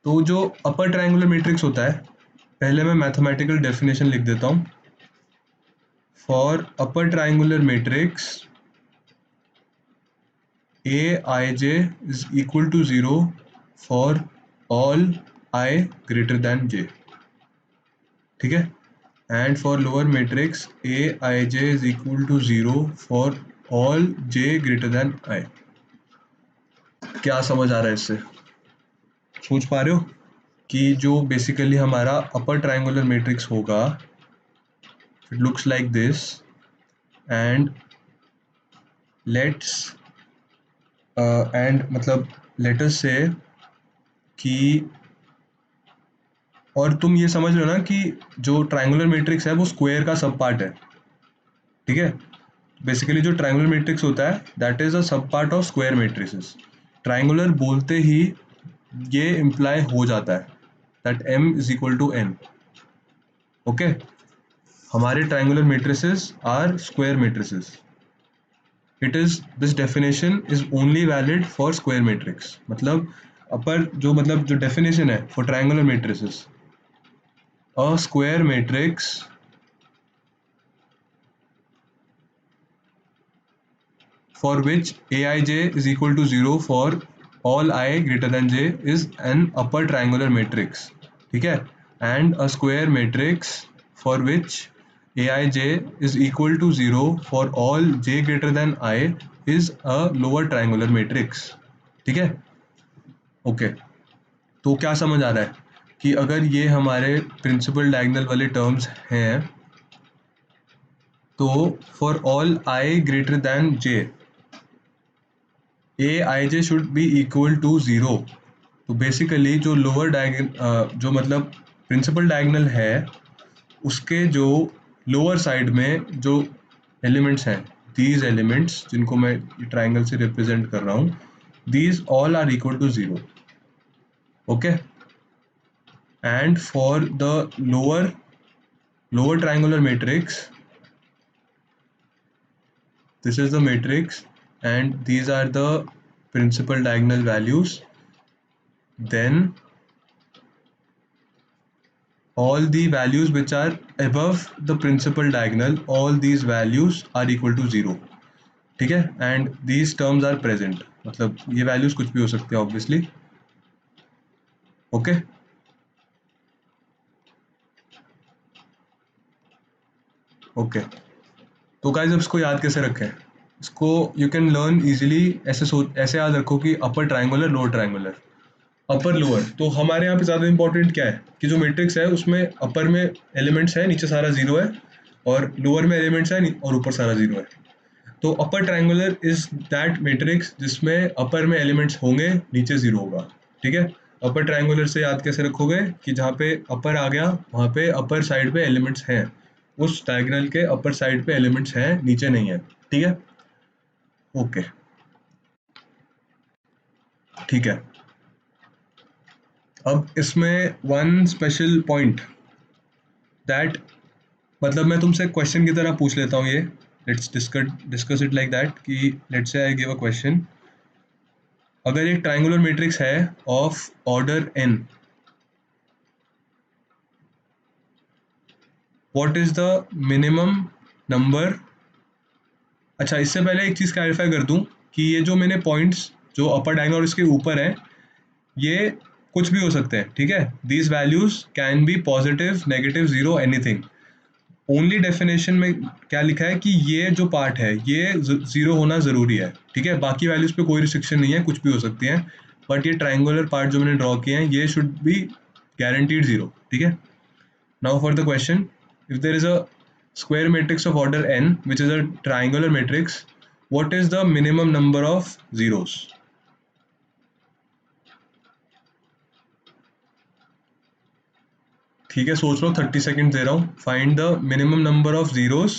तो जो अपर ट्राइंगुलर मैट्रिक्स होता है, पहले मैं मैथमेटिकल डेफिनेशन लिख देता हूँ. For upper triangular matrix aij is equal to 0 for all I greater than j. ठीक है, and for lower matrix aij is equal to 0 for all j greater than I. क्या समझ आ रहा है इससे? सोच पा रहे हो कि जो बेसिकली हमारा अपर ट्रायंगुलर मैट्रिक्स होगा, it looks like this and let's end मतलब लेट अस से कि, और तुम ये समझ लो ना कि जो ट्रायंगुलर मैट्रिक्स है वो स्क्वायर का सब पार्ट है, ठीक है? बेसिकली जो ट्रायंगुलर मैट्रिक्स होता है that is a sub part of square matrices. Triangular बोलते ही ये इम्प्लाई हो जाता है that m is equal to n। Okay, हमारे triangular matrices are square matrices. It is this definition is only valid for square matrix. मतलब upper जो मतलब जो डेफिनेशन है for triangular matrices, a square matrix for which aij is equal to 0 for all I greater than j is an upper triangular matrix, ठीक है? And a square matrix for which aij is equal to 0 for all j greater than I is a lower triangular matrix, ठीक है? Okay, तो क्या समझ आ रहा है कि अगर ये हमारे प्रिंसिपल डायगोनल वाले टर्म्स हैं तो for all I greater than J A I J should be equal to zero. तो बेसिकली जो लोअर डायगन जो मतलब प्रिंसिपल डायगोनल है उसके जो लोअर साइड में जो एलिमेंट्स हैं, दीज एलिमेंट्स जिनको मैं ट्राइंगल से रिप्रेजेंट कर रहा हूँ, these all are equal to zero. Okay, and for the lower triangular matrix, this is the matrix and these are the principal diagonal values, then all the values which are above the principal diagonal, all these values are equal to 0, ठीक है? and these terms are present, मतलब ये values कुछ भी हो सकते हैं obviously। Okay, okay, तो गाइस अब इसको याद कैसे रखें? इसको यू कैन लर्न इजीली, ऐसे याद रखो कि upper triangular lower triangular. Upper lower तो हमारे यहाँ पे ज़्यादा इंपॉर्टेंट क्या है कि जो मैट्रिक्स है उसमें अपर में एलिमेंट्स है, नीचे सारा जीरो है, और लोअर में एलिमेंट्स है और ऊपर सारा जीरो है। तो upper triangular is that matrix जिसमें अपर में एलिमेंट्स होंगे, नीचे जीरो होगा, ठीक है? अपर ट्रायंगुलर से याद कैसे रखोगे कि जहाँ पे अपर आ गया वहाँ पे अपर साइड पे एलिमेंट्स हैं, उस डायगोनल के अपर साइड पे एलिमेंट्स हैं, नीचे नहीं है, ठीक है? ओके, ठीक है। अब इसमें वन स्पेशल पॉइंट दैट, मतलब मैं तुमसे क्वेश्चन की तरह पूछ लेता हूँ ये, let's discuss it like that कि let's say I give a question. अगर एक ट्रायंगुलर मैट्रिक्स है of order n, what is the minimum number? अच्छा, इससे पहले एक चीज़ क्लैरिफाई कर दूं कि ये जो मैंने पॉइंट्स जो अपर डायगोनल और इसके ऊपर है, ये कुछ भी हो सकते हैं, ठीक है? These values can be positive, negative, zero, anything. Only definition में क्या लिखा है कि ये जो पार्ट है ये जीरो होना ज़रूरी है, ठीक है? बाकी वैल्यूज़ पे कोई रिस्ट्रिक्शन नहीं है, कुछ भी हो सकती हैं, बट ये ट्रायंगुलर पार्ट जो मैंने ड्रॉ किए हैं ये शुड बी गारंटीड जीरो, ठीक है? Now for the question, if there is a square matrix of order n which is a triangular matrix, what is the minimum number of zeros? ठीक है, सोच लो, 30 सेकेंड दे रहा हूँ। Find the minimum number of zeros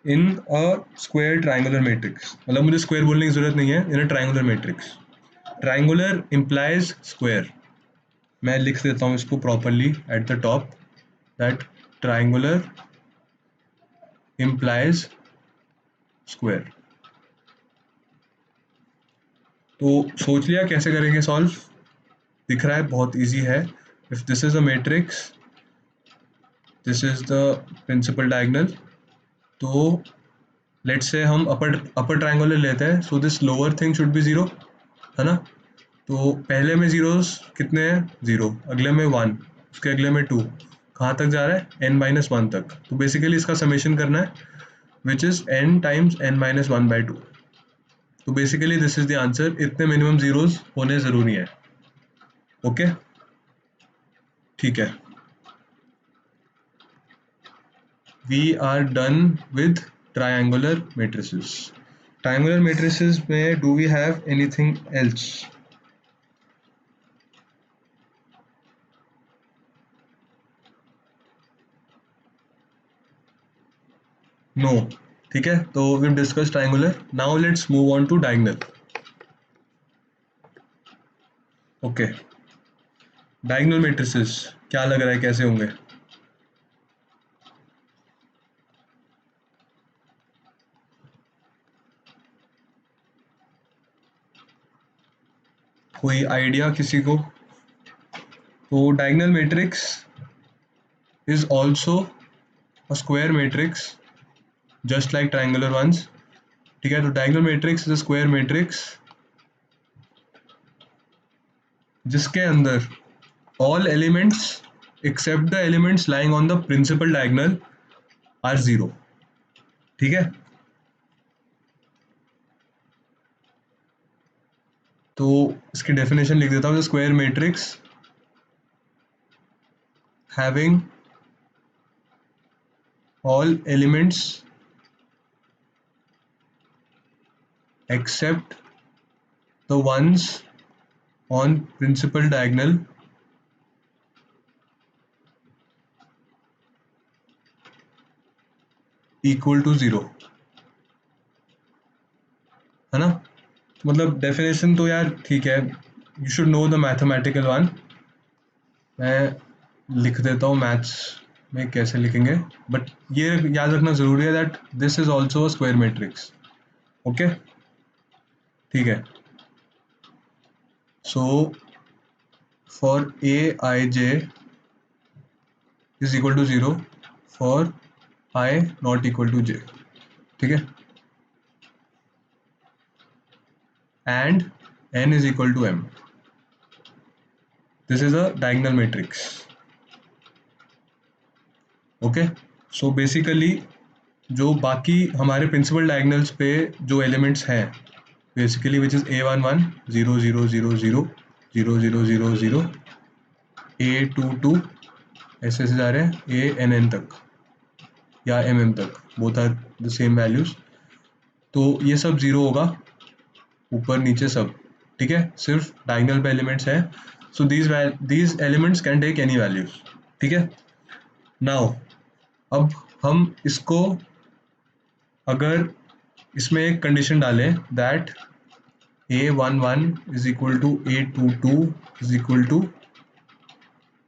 in a square triangular matrix. मतलब मुझे square बोलने की जरूरत नहीं है, in a triangular matrix. Triangular implies square. मैं लिख देता हूँ इसको properly at the top, that triangular implies square. तो सोच लिया कैसे करेंगे सॉल्व? दिख रहा है, बहुत इजी है। If this is a matrix, this is the principal diagonal, तो लेट्स से हम अपर ट्रायंगुलर लेते हैं, so this lower thing should be zero, है ना? तो पहले में जीरोस कितने हैं? जीरो, अगले में वन, उसके अगले में टू, कहाँ तक जा रहा है? n-1 तक। तो बेसिकली इसका समेशन करना है which is n times n-1/2, तो basically this is the answer, इतने मिनिमम जीरोस होने जरूरी है। ओके ठीक है, we are done with triangular matrices. Triangular matrices में do we have anything else? No. ठीक है, तो we discuss triangular, now let's move on to diagonal. Okay, diagonal matrices क्या लग रहा है कैसे होंगे? कोई आइडिया किसी को? तो diagonal matrix is also a square matrix just like triangular ones. ठीक है, तो diagonal matrix is a square matrix जिसके अंदर all elements except the elements lying on the principal diagonal are zero। ठीक है, तो इसकी डेफिनेशन लिख देता हूँ, square matrix having all elements except the ones on principal diagonal equal to zero। है ना? मतलब डेफिनेशन तो यार ठीक है, you should know the mathematical one. मैं लिख देता हूँ मैथ्स में कैसे लिखेंगे, बट ये याद रखना जरूरी है that this is also a square matrix. Okay ठीक है, so for A I J is equal to zero for I not equal to J. ठीक है, and n is equal to m। This is a diagonal matrix. Okay, so basically जो बाकी हमारे principal diagonals पे जो elements हैं basically which is a11 0 0 0 0 0 0 0 0 a22 ऐसे ऐसे जा रहे हैं a tक या mm तक, both are the same values. तो ये सब जीरो होगा, ऊपर नीचे सब। ठीक है, सिर्फ डायगोनल पे एलिमेंट्स हैं, so these elements can take any values. ठीक है, नाउ अब हम इसको अगर इसमें एक कंडीशन डालें that a11 is equal to a22 is equal to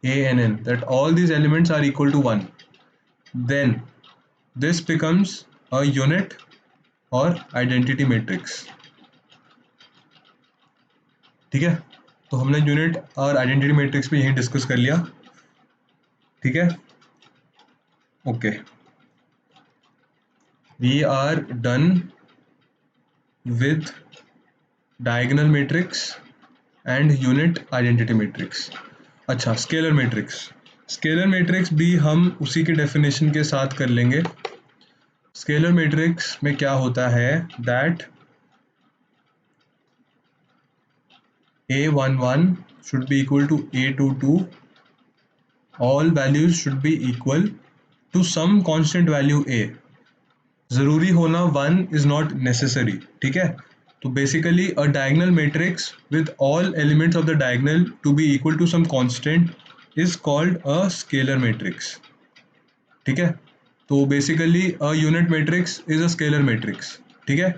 ann, that all these elements are equal to 1, then this becomes a unit or identity matrix। ठीक है, तो हमने यूनिट और आइडेंटिटी मैट्रिक्स भी यहीं डिस्कस कर लिया। ठीक है, okay, we are done with diagonal matrix and unit identity matrix. अच्छा, स्केलर मैट्रिक्स, स्केलर मैट्रिक्स भी हम उसी के डेफिनेशन के साथ कर लेंगे। स्केलर मैट्रिक्स में क्या होता है that a11 should be equal to a22, all values should be equal to some constant value a। जरूरी होना 1 is not necessary। ठीक है, तो basically a diagonal matrix with all elements of the diagonal to be equal to some constant is called a scalar matrix. ठीक है, तो basically a unit matrix is a scalar matrix. ठीक है,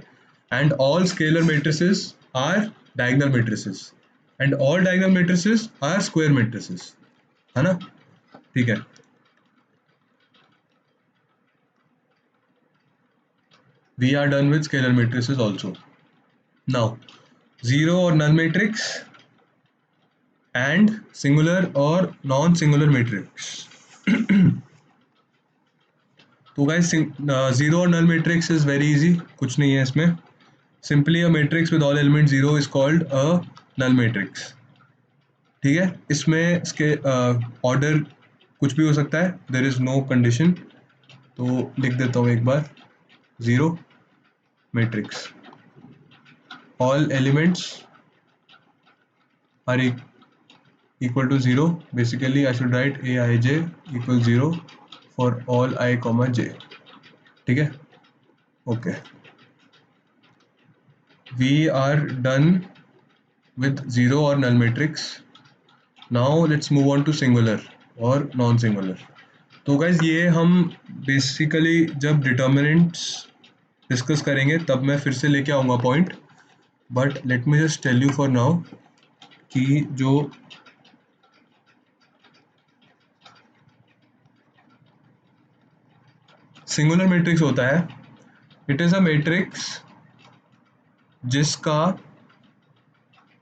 and all scalar matrices are diagonal matrices and all diagonal matrices are square matrices. है ना? ठीक है, we are done with scalar matrices also। now zero और null matrix and singular और non singular matrix। तो guys zero और null matrix is very easy, कुछ नहीं है इसमें, simply a matrix with all element zero is called a null matrix. ठीक है, इसमें इसके ऑर्डर कुछ भी हो सकता है, देयर इज नो कंडीशन। तो लिख देता हूँ एक बार, zero matrix. all elements are equal to 0. Basically I should write aij equals 0 for all I comma j. ठीक है, okay, we are done with zero or null matrix. Now let's move on to singular और non singular. तो guys ये हम basically जब determinants discuss करेंगे तब मैं फिर से लेके आऊँगा point, but let me just tell you for now कि जो सिंगुलर मैट्रिक्स होता है, इट इज़ अ मैट्रिक्स जिसका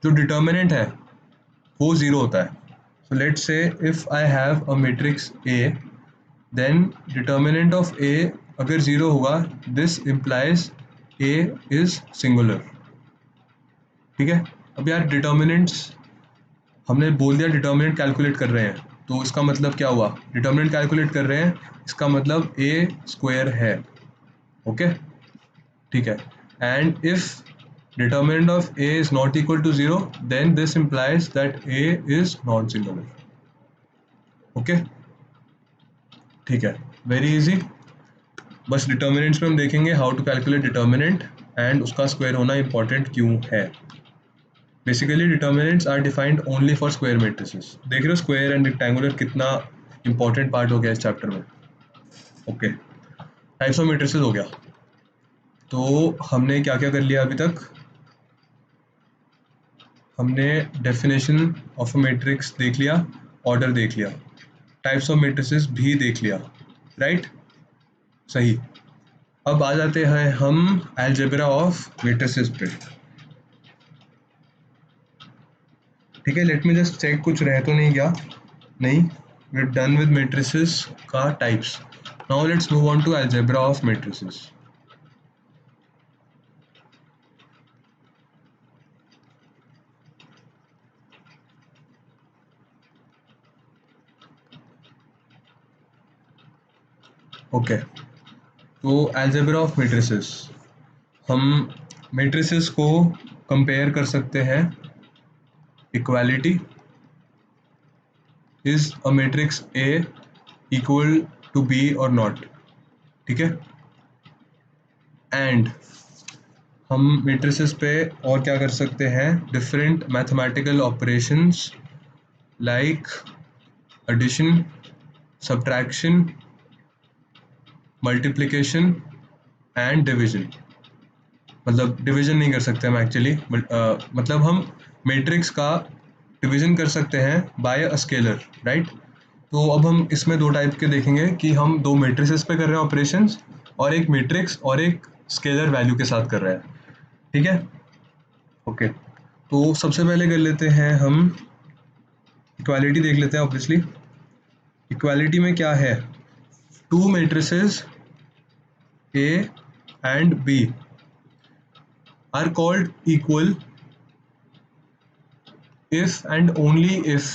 जो डिटर्मिनेंट है वो ज़ीरो होता है. So let's say if I have a matrix A, then determinant of A अगर ज़ीरो होगा, this implies A is singular. ठीक है, अब यार डिटर्मिनेंट्स हमने बोल दिया डिटर्मिनेंट कैलकुलेट कर रहे हैं, तो इसका मतलब क्या हुआ? डिटर्मिनेंट कैलकुलेट कर रहे हैं, इसका मतलब ए स्क्वायर है. ओके, ठीक है. And if determinant of a is not equal to 0, then this implies that a is non-singular. Okay, ठीक है, very easy. बस डिटर्मिनेंट्स में हम देखेंगे how to calculate determinant and उसका स्क्वायर होना इंपॉर्टेंट क्यों है. Basically determinants are defined only for square matrices. देख रहे हो स्क्वायर एंड रेक्टेंगुलर कितना इंपॉर्टेंट पार्ट हो गया इस चैप्टर में. ओके, टाइप्स ऑफ मैट्रिसेस हो गया. तो हमने क्या क्या कर लिया अभी तक? हमने डेफिनेशन ऑफ अ मैट्रिक्स देख लिया, ऑर्डर देख लिया, टाइप्स ऑफ मैट्रिसेस भी देख लिया, राइट? सही. अब आ जाते हैं हम अलजेब्रा ऑफ मैट्रिसेस पे. ठीक है, लेट मी जस्ट चेक कुछ रह तो नहीं गया. नहीं, we are done with matrices का types. Now let's move on to algebra of matrices. Okay, तो अलजेब्रा ऑफ मैट्रिसेस, हम मैट्रिसेस को कंपेयर कर सकते हैं. Equality, is a matrix A equal to B और नॉट. ठीक है, एंड हम मैट्रिसेस पे और क्या कर सकते हैं? Different mathematical operations like addition, subtraction, multiplication and division. मतलब डिवीजन नहीं कर सकते हम एक्चुअली, मतलब हम मैट्रिक्स का डिवीजन कर सकते हैं बाय अ स्केलर, राइट? तो अब हम इसमें दो टाइप के देखेंगे कि हम दो मैट्रिसेस पे कर रहे हैं ऑपरेशंस, और एक मैट्रिक्स और एक स्केलर वैल्यू के साथ कर रहे हैं. ठीक है, ओके. तो सबसे पहले कर लेते हैं हम इक्वालिटी देख लेते हैं. ऑब्वियसली इक्वालिटी में क्या है? To matrices A and B are called equal if and only if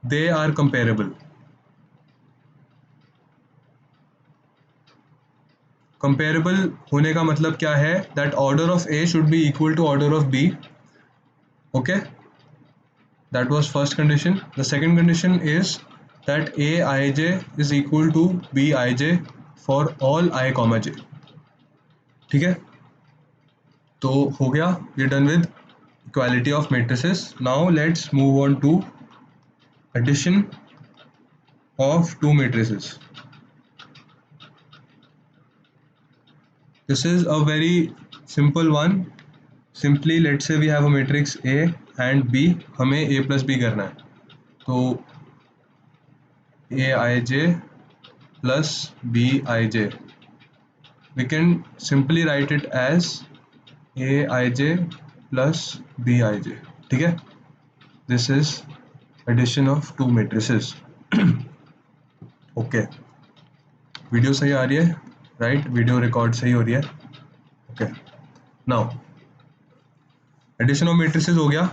they are comparable. Comparable होने का मतलब क्या है? That order of A should be equal to order of B. Okay, that was first condition. The second condition is that Aij is equal to Bij for all I comma j. ठीक है, तो हो गया, we are done with equality of matrices. Now let's move on to addition of two matrices. This is a very simple one. Simply let's say we have a matrix A and B, हमें A plus B करना है, तो Aij plus Bij, we can simply write it as Aij plus Bij. ठीक है, this is addition of two matrices. Okay, video सही आ रही है, right? Video record सही हो रही है. Okay, now addition of matrices हो गया.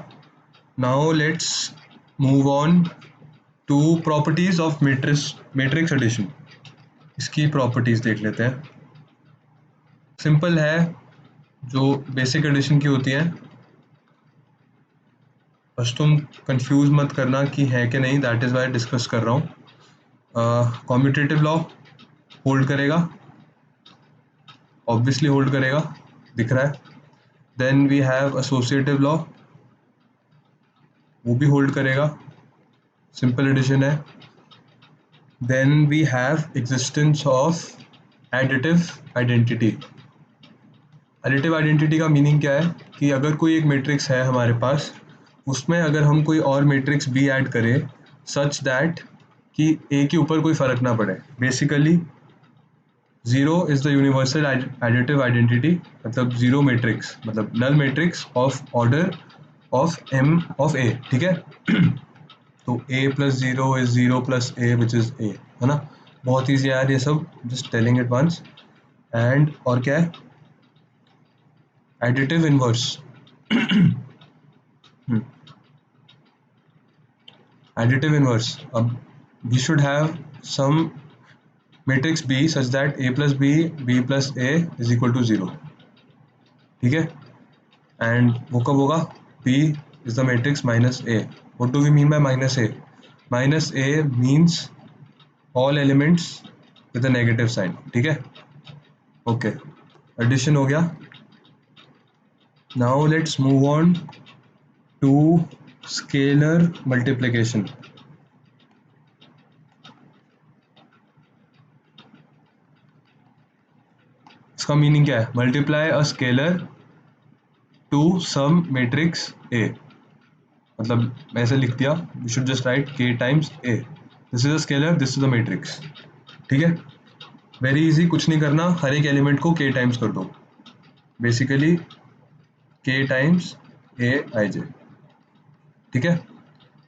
Now let's move on to properties of matrix addition. इसकी प्रॉपर्टीज देख लेते हैं. सिंपल है, जो बेसिक एडिशन की होती है, बस तुम कंफ्यूज मत करना कि है कि नहीं, दैट इज़ वाई डिस्कस कर रहा हूँ। कॉम्यूटेटिव लॉ होल्ड करेगा, ऑब्वियसली होल्ड करेगा, दिख रहा है। Then we have associative law, वो भी होल्ड करेगा, सिंपल एडिशन है। Then we have existence of additive identity. Additive identity का मीनिंग क्या है कि अगर कोई एक मैट्रिक्स है हमारे पास, उसमें अगर हम कोई और मैट्रिक्स बी ऐड करें सच दैट कि ए के ऊपर कोई फ़र्क ना पड़े। Basically zero is the universal additive identity, मतलब ज़ीरो मैट्रिक्स मतलब null matrix of order of M of A, ठीक है। तो A plus zero is zero plus A which is A, है ना। बहुत ईजी यार ये सब, just telling it once. And और क्या है, additive inverse. Additive inverse. We should have some matrix B such that A plus B, B plus A is equal to 0. ठीक है, and वो कब होगा? B is the matrix minus A. What do we mean by minus A? Minus A means all elements with a negative sign. ठीक है, okay. Addition हो गया. Now let's move on to scalar multiplication. इसका meaning क्या है? Multiply a scalar to some matrix A. मतलब मैं ऐसे लिख दिया, you should just write K times A, this is a scalar, this is a matrix. ठीक है, वेरी इजी, कुछ नहीं करना, हर एक एलिमेंट को के टाइम्स कर दो, बेसिकली के टाइम्स ए आई जे। ठीक है,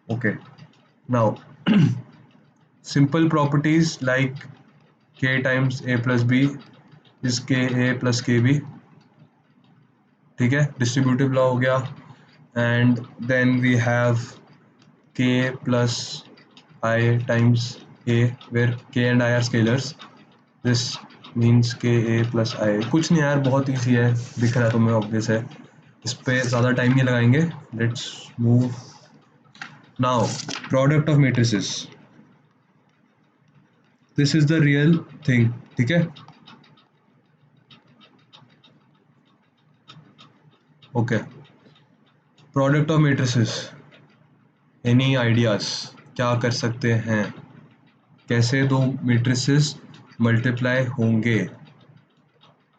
okay. Now simple properties like K times A plus B is K A plus के बी। ठीक है, डिस्ट्रीब्यूटिव लॉ हो गया। And then we have k plus I times a where k and I are scalars. This means ka plus I। कुछ नहीं यार, बहुत easy है, दिख रहा है तुम्हें, ऑब्वियस है, इस पे ज़्यादा टाइम नहीं लगाएंगे। Let's move now product of matrices. This is the real thing. ठीक है, okay. Product of matrices, any ideas, क्या कर सकते हैं, कैसे दो मैट्रिसेस मल्टीप्लाई होंगे,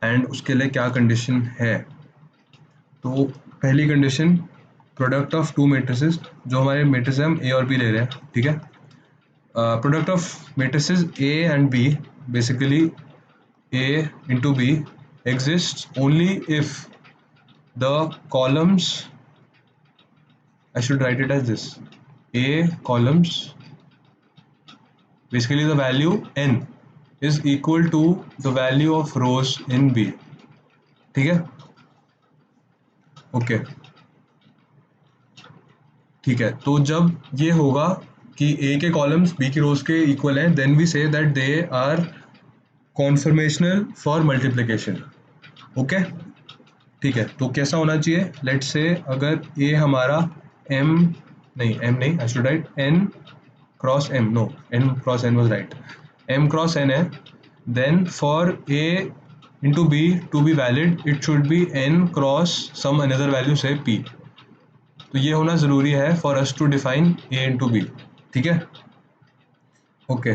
एंड उसके लिए क्या कंडीशन है। तो पहली condition, product of to matrices, जो हमारे मैट्रिसेस हम ए और बी ले रहे हैं, ठीक है। Product of matrices A and B, basically A into B exist only if the columns, I should write it as this, A columns, basically the value n is equal to the value of rows in B। ठीक है, okay. ठीक है, तो जब ये होगा कि ए के कॉलम्स बी की रोज के इक्वल हैं, then we say that they are conformational for multiplication. Okay, ठीक है, तो कैसा होना चाहिए, लेट्स से अगर ए हमारा एम नहीं, I should write N cross M, no, N cross N was right, M cross N है, then for A into B to be valid it should be N cross some another value say P. तो ये होना ज़रूरी है for us to define A into B. ठीक है, okay.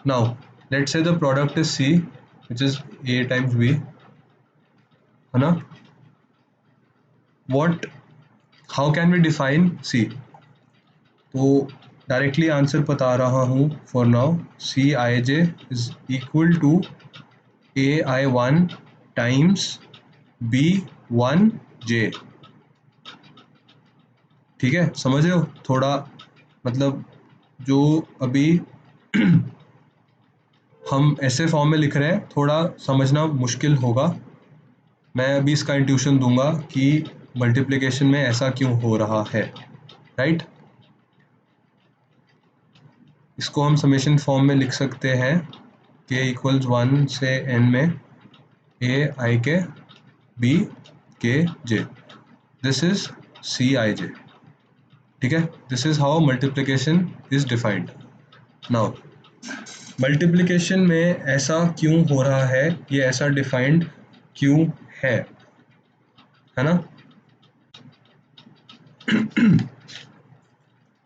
Now let's say the product is C which is A times B, है ना। What, how can we define C? तो डायरेक्टली आंसर बता रहा हूँ for now, C I J is equal to A I one times B one J. ठीक है, समझ रहे हो थोड़ा, मतलब जो अभी हम ऐसे फॉर्म में लिख रहे हैं, थोड़ा समझना मुश्किल होगा। मैं अभी इसका इंट्यूशन दूंगा कि मल्टीप्लिकेशन में ऐसा क्यों हो रहा है, राइट। इसको हम समेशन फॉर्म में लिख सकते हैं, के इक्वल्स 1 से n में ए आई के बी के जे, this is C I J, ठीक है। This is how multiplication is defined. Now multiplication में ऐसा क्यों हो रहा है, ये ऐसा डिफाइंड क्यों है ना।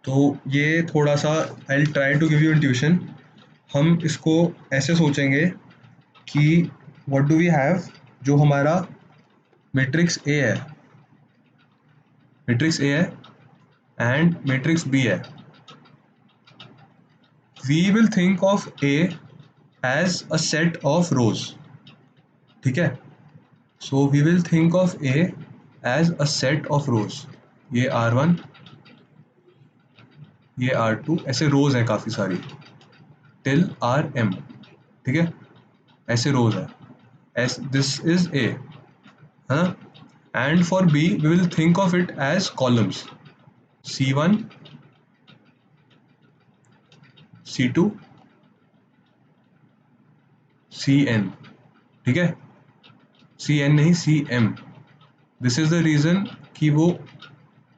तो ये थोड़ा सा I try to give you intuition. हम इसको ऐसे सोचेंगे कि व्हाट डू वी हैव, जो हमारा मैट्रिक्स ए है, मैट्रिक्स ए है एंड मैट्रिक्स बी है। We will think of A as a set of rows, ठीक है। So we will think of A as a set of rows. ये R1, ये R2, ऐसे रोज हैं काफ़ी सारी टिल RM, ठीक है। ऐसे रोज है, एस दिस इज ए, है ना। And for B we will think of it as columns, C1, C2, CN, ठीक है। CN नहीं, CM। This is the reason कि वो,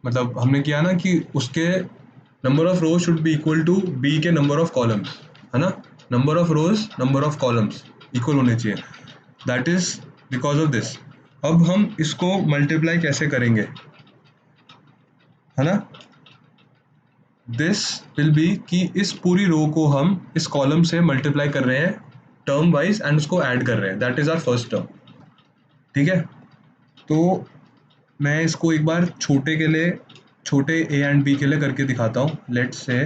मतलब हमने किया ना कि उसके number of rows should be equal to B के नंबर ऑफ कॉलम्स, है ना। Number of rows number of columns equal होने चाहिए, that is because of this. अब हम इसको मल्टीप्लाई कैसे करेंगे, है ना। दिस विल बी कि इस पूरी रो को हम इस कॉलम से मल्टीप्लाई कर रहे हैं टर्म वाइज एंड उसको ऐड कर रहे हैं, that is our first term, ठीक है। तो मैं इसको एक बार छोटे के लिए, छोटे ए एंड बी के लिए करके दिखाता हूँ। Let's say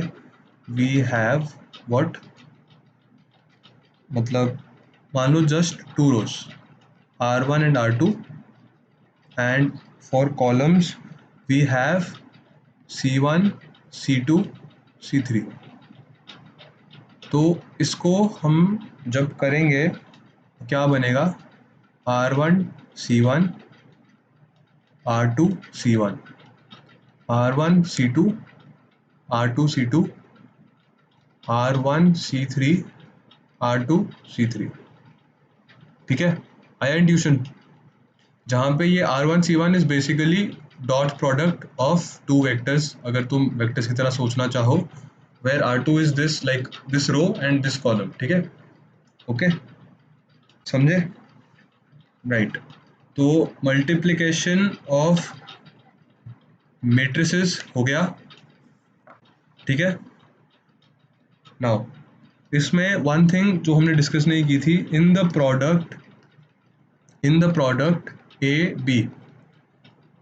we have what, मतलब मान लो just two rows R1 and R2 and for columns we have C1, C2, C3। तो इसको हम जब करेंगे क्या बनेगा, R1 C1, R2 C1, R1 C2, R2 C2, R1 C3, R2 C3, ठीक है। आया इंट्यूशन, जहाँ पे ये R1 C1 is basically dot product of two vectors, अगर तुम वेक्टर्स की तरह सोचना चाहो, where R2 is this like this row and this column, ठीक है। ओके, समझे, राइट। तो मल्टीप्लिकेशन ऑफ मेट्रिसेस हो गया, ठीक है। नाउ इसमें वन थिंग जो हमने डिस्कस नहीं की थी, in the product, in the product A B,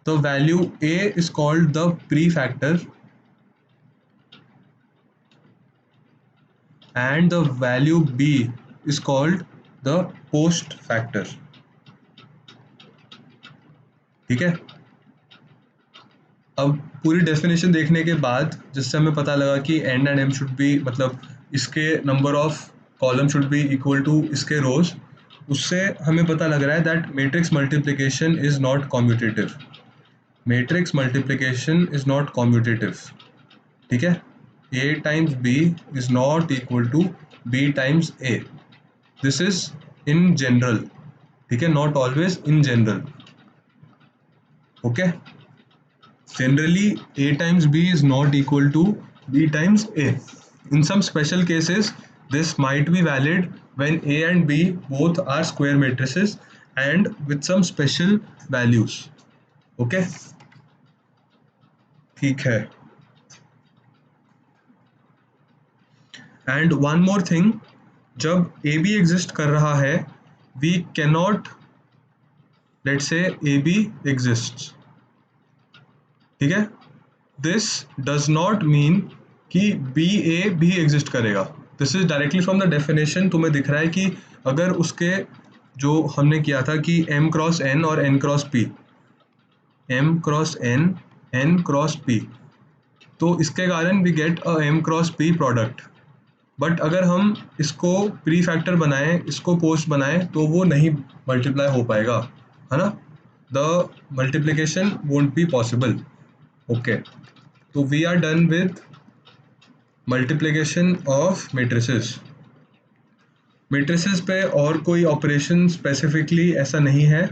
the value A is called the pre factor and the value b is called the post factor, ठीक है। अब पूरी डेफिनेशन देखने के बाद जिससे हमें पता लगा कि n and m should be, मतलब इसके number of column should be equal to इसके रोज, उससे हमें पता लग रहा है that matrix multiplication is not commutative, matrix multiplication is not commutative, ठीक है। a times b is not equal to b times a, this is in general, ठीक है, not always, in general, okay. Generally a times b is not equal to b times a. In some special cases this might be valid when a and b both are square matrices and with some special values, okay, ठीक है। and one more thing, जब a b exist कर रहा है, we cannot, let's say a b exists, ठीक है। This does not mean कि B ए भी एग्जिस्ट करेगा, this is directly from the definition. तुम्हें दिख रहा है कि अगर उसके, जो हमने किया था कि m क्रॉस n और n cross p, m cross n, n cross p, तो इसके कारण we get a m cross p product. But अगर हम इसको प्री फैक्टर बनाएं, इसको पोस्ट बनाएं, तो वो नहीं मल्टीप्लाई हो पाएगा, है ना। The multiplication won't be possible, okay. तो we are done with multiplication of matrices. Matrices पे और कोई ऑपरेशन स्पेसिफिकली ऐसा नहीं है,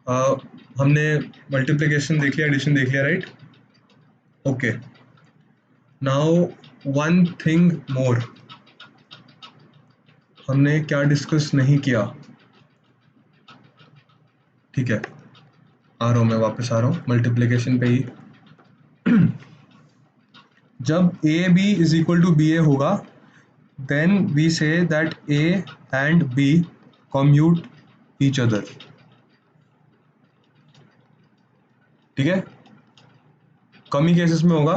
हमने मल्टीप्लिकेशन देख लिया, एडिशन देख लिया, right? Okay, now one thing more, हमने क्या डिस्कस नहीं किया? ठीक है, आ रहा हूँ मैं, वापस आ रहा हूँ मल्टीप्लिकेशन पे ही। जब A B is equal to B A होगा, then we say that A and B commute each other. ठीक है, कम ही केसेस में होगा,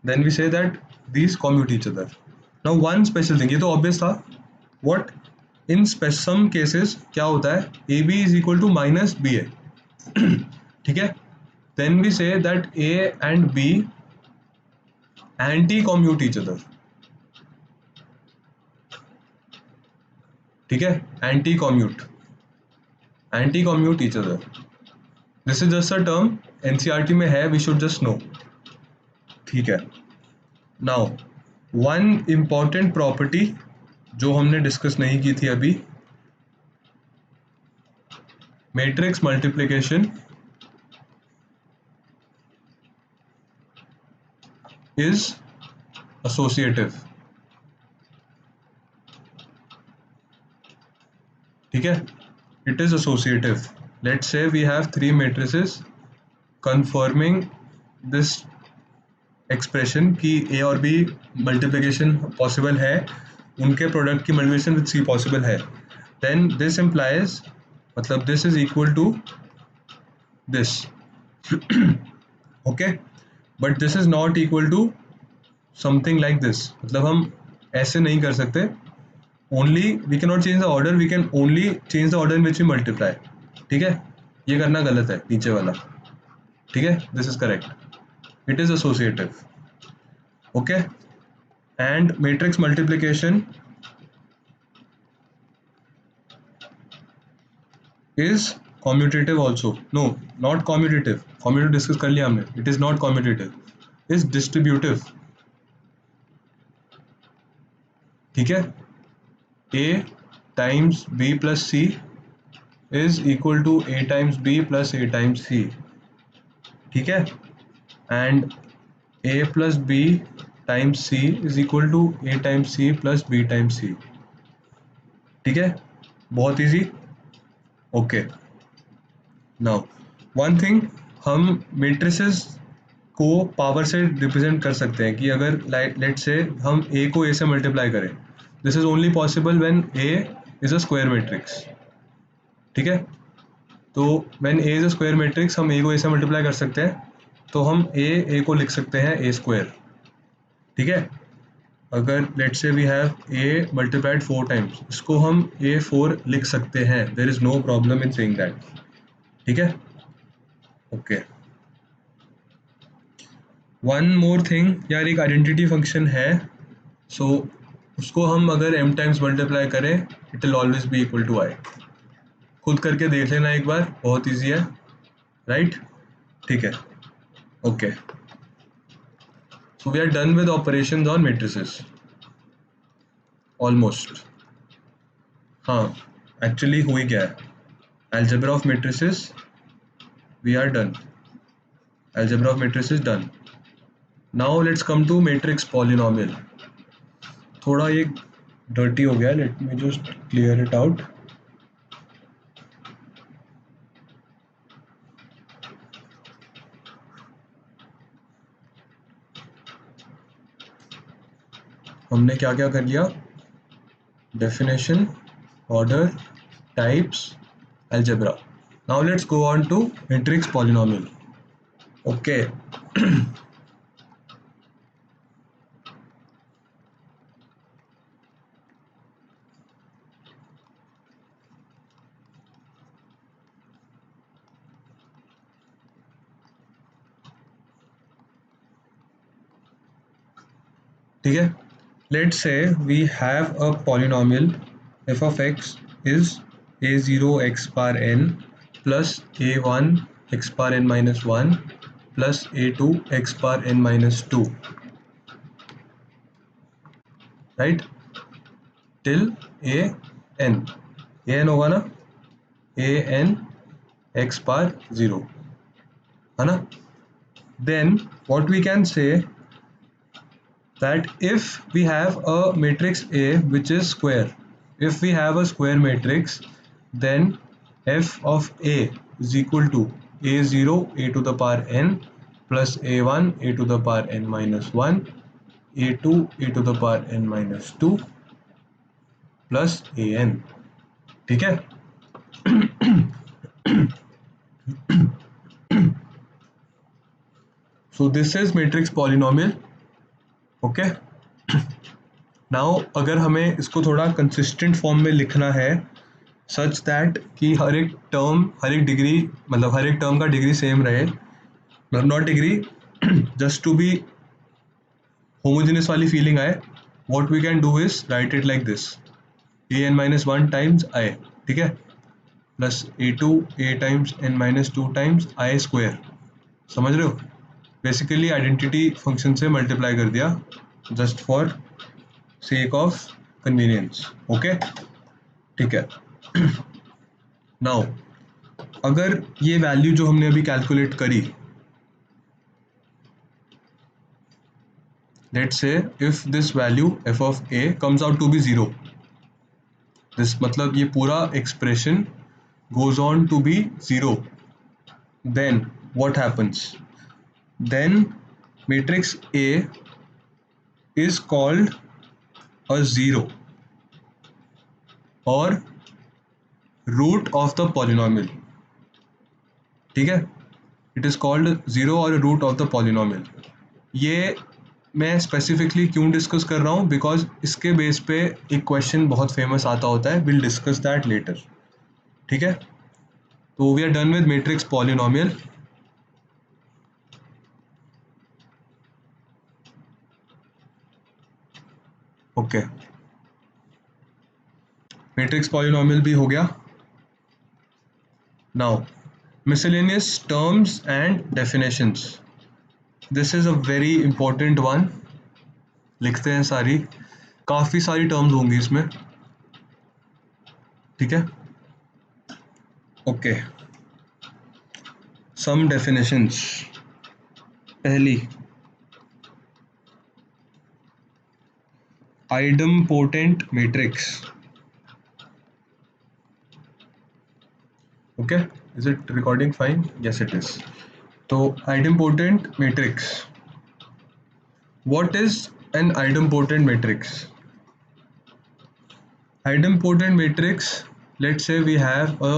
then we say that these commute each other. Now one special thing, ये तो ऑब्वियस था। व्हाट? इन सम केसेस क्या होता है, A B is equal to minus B A. ठीक है, then we say that A and B anti commute each other. ठीक है, anti commute, anti commute each other. This is just a term, NCERT में है, we should just no. ठीक है, now one important property जो हमने discuss नहीं की थी अभी, मैट्रिक्स मल्टीप्लिकेशन इज एसोसिएटिव। ठीक है, it is associative. Let's say we have three matrices conforming this expression कि ए और बी मल्टीप्लिकेशन पॉसिबल है, उनके प्रोडक्ट की मल्टीप्लिकेशन विद सी पॉसिबल है, देन दिस इम्प्लाइज, मतलब this is equal to this. Okay, but this is not equal to something like this, मतलब हम ऐसे नहीं कर सकते। Only we can not change the order, we can only change the order in which we multiply. ठीक है, ये करना गलत है नीचे वाला। ठीक है, this is correct, it is associative. Okay, and matrix multiplication is commutative also. No, not commutative, commutative discuss कर लिया हमने, it is not commutative, is distributive। ठीक है, a times b plus c is equal to a times b plus a times c। ठीक है, and a plus b times c is equal to a times c plus b times c। ठीक है, बहुत easy. Okay, now one thing, हम matrices को power से represent कर सकते हैं कि अगर लेट से हम ए को ए से मल्टीप्लाई करें, this is only possible when A is a square matrix. ठीक है, तो when A is a square matrix हम ए को ए से मल्टीप्लाई कर सकते हैं, तो हम ए को लिख सकते हैं ए स्क्वायर। ठीक है, अगर let say we have A multiplied 4 times, इसको हम ए 4 लिख सकते हैं, there is no problem in saying that. ठीक है, ओके, वन मोर थिंग यार, एक आइडेंटिटी फंक्शन है, सो उसको हम अगर m टाइम्स मल्टीप्लाई करें, it will always be equal to I. खुद करके देख लेना एक बार, बहुत इजी है, राइट? ठीक है, okay, so we are done with operations on matrices almost. हाँ, एक्चुअली हुई क्या है, algebra of matrices we are done, algebra of matrices done. Now let's come to matrix polynomial. थोड़ा ये डर्टी हो गया, let me just clear it out. हमने क्या क्या कर लिया, definition, order, types, algebra. Now let's go on to matrix polynomial. Okay. ठीक है, let's say we have a polynomial f of x is a0 x bar n plus a1 x bar n minus 1 plus a2 x bar n minus 2, right, till a n होगा ना, a n x पार 0, है ना. Then what we can say that if we have a matrix A which is square, if we have a square matrix, then f of A is equal to a0 a to the power n plus a1 a to the power n minus 1 a2 a to the power n minus 2 plus an. ठीक है. So this is matrix polynomial. Okay. Now अगर हमें इसको थोड़ा consistent form में लिखना है such that कि हर एक डिग्री, मतलब हर एक टर्म का डिग्री सेम रहे, मतलब not degree, just to be homogeneous वाली फीलिंग आए, what we can do is write it like this, A n minus 1 times I, ठीक है, plus A two A times n minus 2 times I square. समझ रहे हो? Basically identity function से multiply कर दिया just for sake of convenience. Okay, ठीक है. नाउ अगर ये वैल्यू जो हमने अभी कैलकुलेट करी, let's say if this value f of a comes out to be 0, this मतलब ये पूरा expression goes on to be 0, then what happens? Then matrix A is called a 0 or root of the polynomial. ठीक है, it is called 0 और root of the polynomial. ये मैं specifically क्यों discuss कर रहा हूँ, बिकॉज इसके बेस पे एक क्वेश्चन बहुत फेमस आता होता है, विल डिस्कस दैट लेटर. ठीक है, तो we are done with matrix polynomial. Okay, matrix polynomial भी हो गया. Now miscellaneous terms and definitions. This is a very important one. लिखते हैं सारी, काफ़ी सारी टर्म्स होंगी इसमें. ठीक है, ओके. Some definitions. पहली, idempotent matrix. Okay, is it recording fine? Yes it is. तो idempotent matrix, what is an idempotent matrix? Idempotent matrix, let's say we have a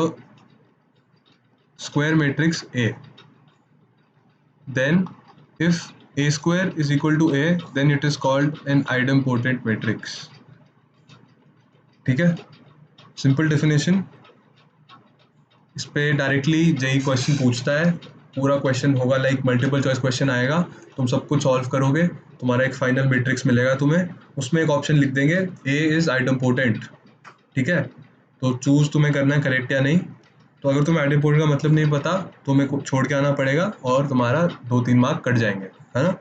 square matrix A, then if A square is equal to A, then it is called an idempotent matrix. ठीक है, simple definition. इस पे directly JEE question पूछता है, पूरा question होगा like multiple choice question आएगा, तुम सब कुछ सॉल्व करोगे, तुम्हारा एक फाइनल मैट्रिक्स मिलेगा तुम्हें, उसमें एक ऑप्शन लिख देंगे A इज आइडम्पोटेंट. ठीक है, तो चूज तुम्हें करना है करेक्ट या नहीं. तो अगर तुम्हें आइडम्पोटेंट का मतलब नहीं पता, तुम्हें छोड़ के आना पड़ेगा और तुम्हारा 2-3 मार्क कट जाएंगे, है ना.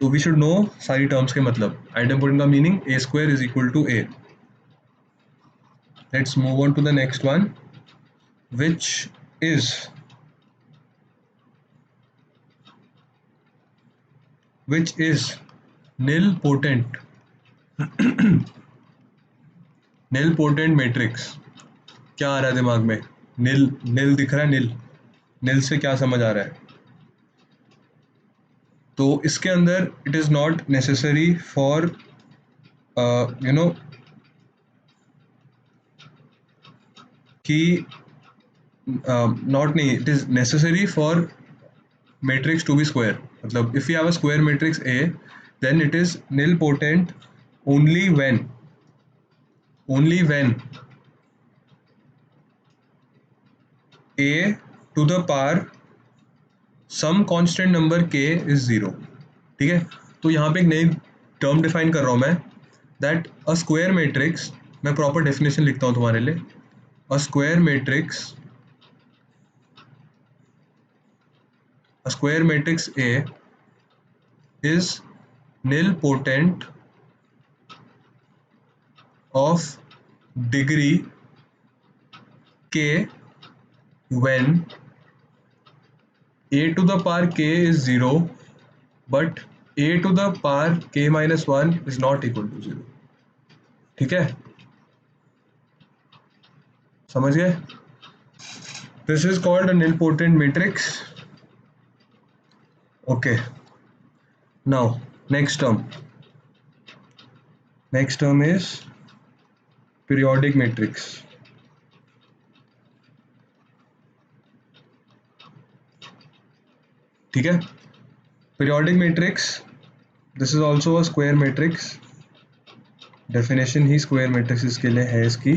तो वी शुड नो सारी टर्म्स के मतलब. आइडम्पोटेंट का meaning A square is equal to A. Let's move on to the next one, which is nilpotent. nilpotent matrix. क्या आ रहा है दिमाग में? नील दिख रहा है? नील से क्या समझ आ रहा है? तो इसके अंदर it is not necessary for you know कि नॉट नहीं, it is necessary for matrix to be square. मतलब if you have a square matrix A, then it is nilpotent only when A to the power some constant number k is 0. ठीक है, तो यहाँ पे एक नई term define कर रहा हूँ मैं, दैट अ स्क्वायर मैट्रिक्स. मैं प्रॉपर डेफिनेशन लिखता हूँ तुम्हारे लिए. अ square matrix A is nilpotent of degree k when a to the power k is 0, but a to the power k minus 1 is not equal to 0. ठीक है, समझ गए? This is called a nilpotent matrix. Okay, now next term. Next term is periodic matrix. ठीक है, periodic matrix, this is also a square matrix. Definition he square matrices के लिए है इसकी.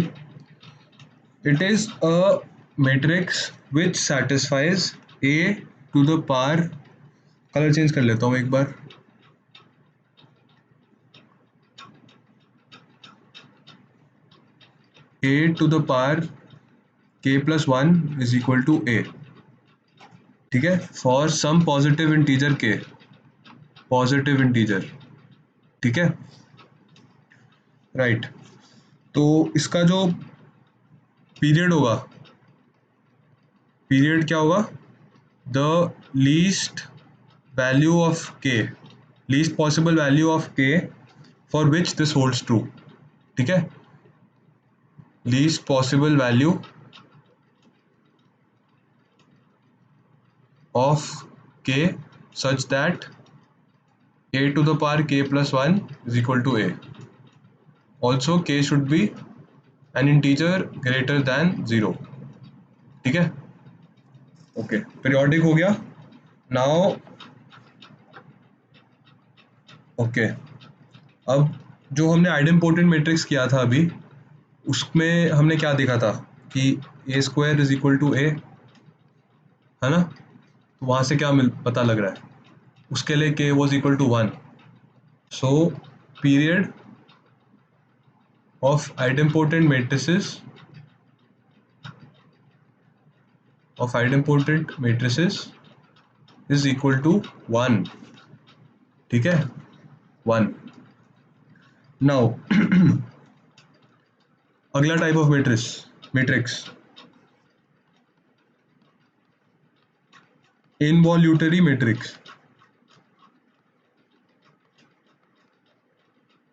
It is a matrix which satisfies a to the power, colour change कर लेता हूँ एक बार, a to the power k plus 1 is equal to a. ठीक है, फॉर सम पॉजिटिव इंटीजर के, पॉजिटिव इंटीजर. ठीक है, राइट. तो इसका जो पीरियड होगा, पीरियड क्या होगा? द लीस्ट वैल्यू ऑफ के, लीस्ट पॉसिबल वैल्यू ऑफ के for which this holds true. ठीक है, least possible value of k such that a to the power k plus 1 is equal to a. Also k should be an integer greater than 0. ठीक है, okay, periodic हो गया. Now okay, अब जो हमने idempotent matrix किया था अभी, उसमें हमने क्या देखा था कि ए स्क्वायर इज इक्वल टू ए, है ना? तो वहाँ से क्या पता लग रहा है? उसके लिए k was equal to 1. So period of idempotent matrices is equal to 1. ठीक है, 1. Now अगला type of matrix involutory matrix.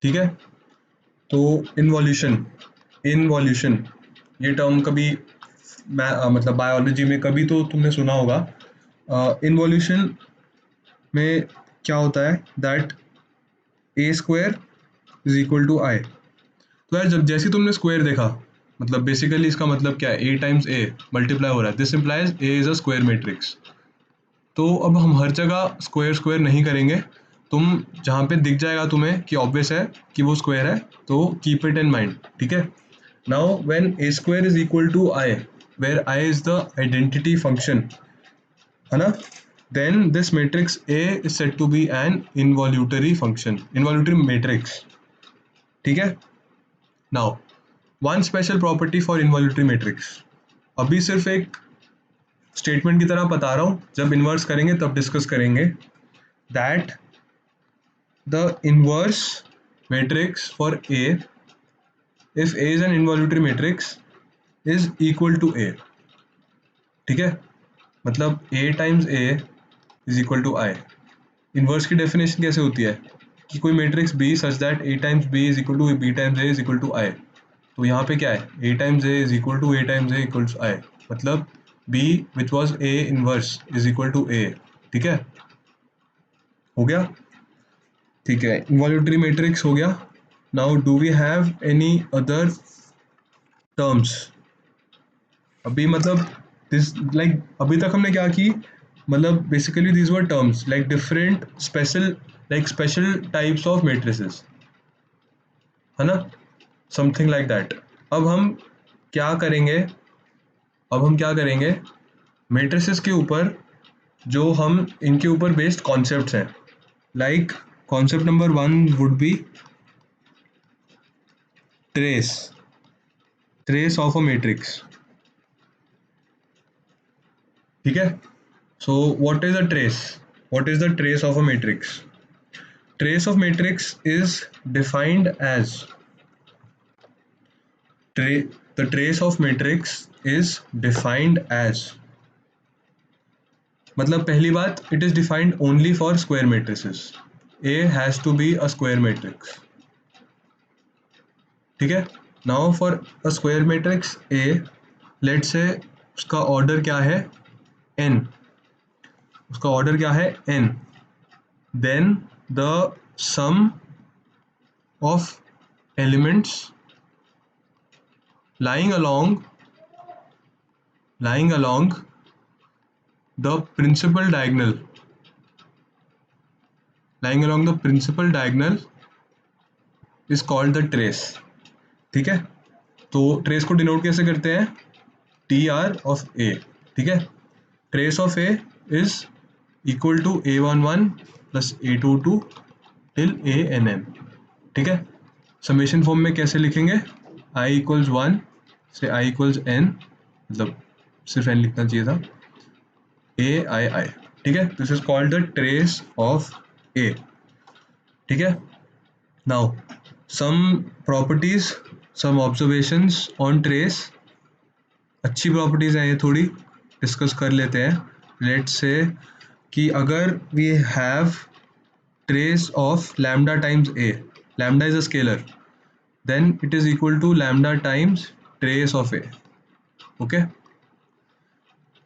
ठीक है, तो इनवॉल्यूशन ये टर्म कभी मतलब बायोलॉजी में कभी तो तुमने सुना होगा. इनवॉल्यूशन में क्या होता है? That A square is equal to I. तो यार जब जैसे तुमने स्क्वायर देखा, मतलब बेसिकली इसका मतलब क्या है? ए टाइम्स ए मल्टीप्लाई हो रहा है. This implies A is a square matrix. तो अब हम हर जगह स्क्वायर नहीं करेंगे. तुम जहाँ पे दिख जाएगा तुम्हें कि ऑब्वियस है कि वो स्क्वायर है, तो कीप इट इन माइंड. ठीक है, now when A square is equal to I, where I is the identity function, है ना, then this matrix A is said to be an involutory function, involutory matrix. ठीक है, now one special property for involutory matrix. अभी सिर्फ एक statement की तरह बता रहा हूँ, जब इन्वर्स करेंगे तब डिस्कस करेंगे. That the inverse matrix for A, if A is an involutory matrix, is equal to A. ठीक है, मतलब A times A is equal to I. Inverse की डेफिनेशन कैसे होती है कि कोई matrix B such that A times B is equal to B times A is equal to I. तो यहाँ पे क्या है? A times A is equal to A times A equal to आई, मतलब B which was A inverse is equal to A. ठीक है, हो गया. ठीक है, इनवॉल्यूटरी मैट्रिक्स हो गया. Now do we have any other terms? अभी मतलब दिस लाइक अभी तक हमने क्या की, मतलब basically these were terms like different special types of matrices, है ना, समथिंग लाइक दैट. अब हम क्या करेंगे? मैट्रिसेस के ऊपर जो हम इनके ऊपर बेस्ड कॉन्सेप्ट्स हैं, like concept number 1 would be trace of a matrix. ठीक है, so what is the trace of a matrix? Trace of matrix is defined as the trace of matrix is defined as मतलब पहली बात, it is defined only for square matrices, A has to be a square matrix, ठीक है। Now for a square matrix A, let say उसका order क्या है, N, उसका order क्या है, n, then the sum of elements lying along lying along the principal diagonal lying along the principal diagonal is called the trace, ठीक है। तो trace को डिनोट कैसे करते हैं, टी आर ऑफ ए, ठीक है। Trace of A is equal to A one one plus A two two till A n n, ठीक है। समेशन फॉर्म में कैसे लिखेंगे, आई इक्वल्स वन से आई इक्वल्स एन, मतलब सिर्फ एन लिखना चाहिए था, ए आई आई, ठीक है। This is called the trace of A, ठीक है। Now some properties, some observations on trace, अच्छी प्रॉपर्टीज हैं ये, थोड़ी डिस्कस कर लेते हैं। लेट्स से कि अगर we have trace of lambda times A, lambda is a scalar, then it is equal to lambda times trace of a, okay.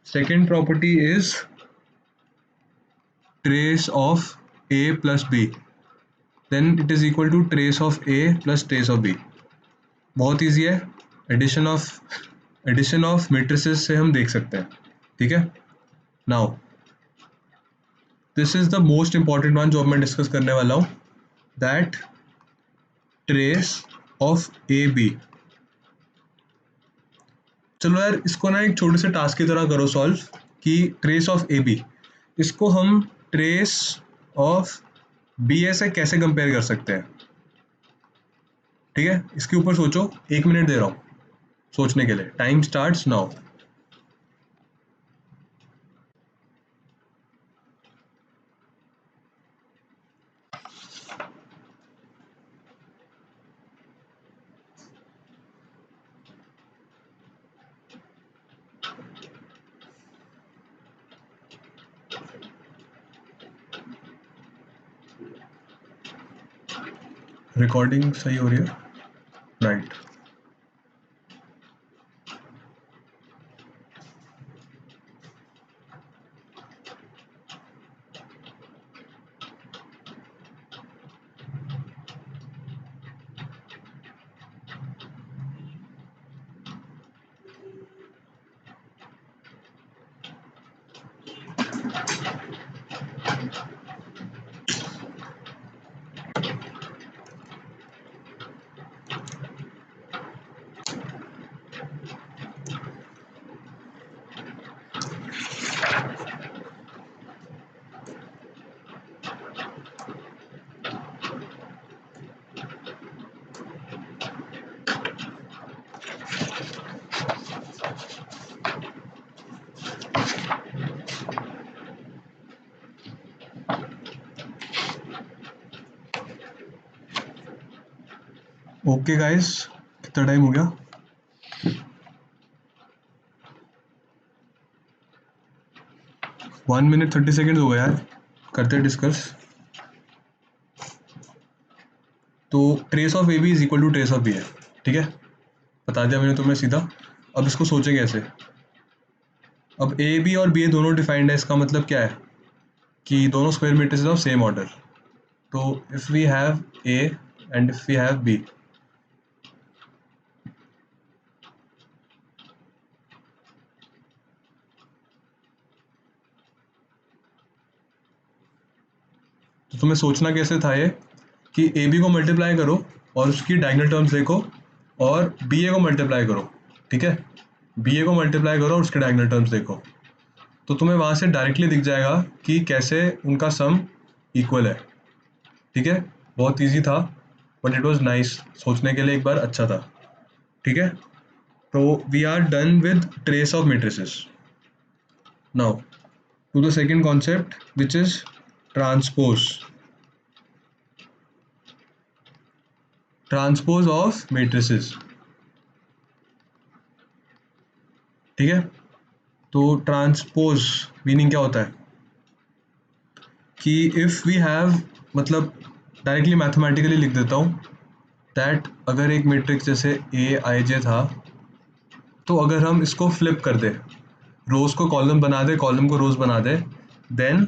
Second property is trace of a plus b, then it is equal to trace of a plus trace of b। बहुत easy है, addition of matrices से हम देख सकते हैं, ठीक है। Now this is the most important one जो अब मैं डिस्कस करने वाला हूँ, that trace of A B. चलो यार, इसको ना एक छोटे से टास्क की तरह करो सॉल्व, कि ट्रेस ऑफ ए बी, इसको हम ट्रेस ऑफ बी ए से कैसे कंपेयर कर सकते हैं, ठीक है। इसके ऊपर सोचो, 1 मिनट दे रहा हूँ सोचने के लिए, टाइम स्टार्ट्स नाउ। रिकॉर्डिंग सही हो रही है, राइट। ओके गाइस, कितना टाइम हो गया, 1 मिनट 30 सेकेंड हो गया यार, करते डिस्कस। तो trace of A B is equal to trace of B है, ठीक है, बता दिया मैंने तुम्हें सीधा। अब इसको सोचें कैसे, अब ए बी और बी ए दोनों डिफाइंड है, इसका मतलब क्या है कि दोनों square matrices of same order. तो if we have A and if we have B, तो तुम्हें सोचना कैसे था ये, कि ए बी को मल्टीप्लाई करो और उसकी डायगोनल टर्म्स देखो, और बी ए को मल्टीप्लाई करो, ठीक है। बी ए को मल्टीप्लाई करो और उसके डायगोनल टर्म्स देखो, तो तुम्हें वहाँ से डायरेक्टली दिख जाएगा कि कैसे उनका सम इक्वल है, ठीक है। बहुत इजी था, बट इट वाज नाइस, सोचने के लिए एक बार अच्छा था, ठीक है। तो we are done with trace of matrices. Now to the second concept which is transpose, transpose of matrices, ठीक है। तो ट्रांसपोज मीनिंग क्या होता है कि इफ़ वी हैव, मतलब डायरेक्टली मैथमेटिकली लिख देता हूँ, दैट अगर एक मैट्रिक्स जैसे ए आई जे था, तो अगर हम इसको फ्लिप कर दें, रोज को कॉलम बना दे, कॉलम को रोज बना दे, देन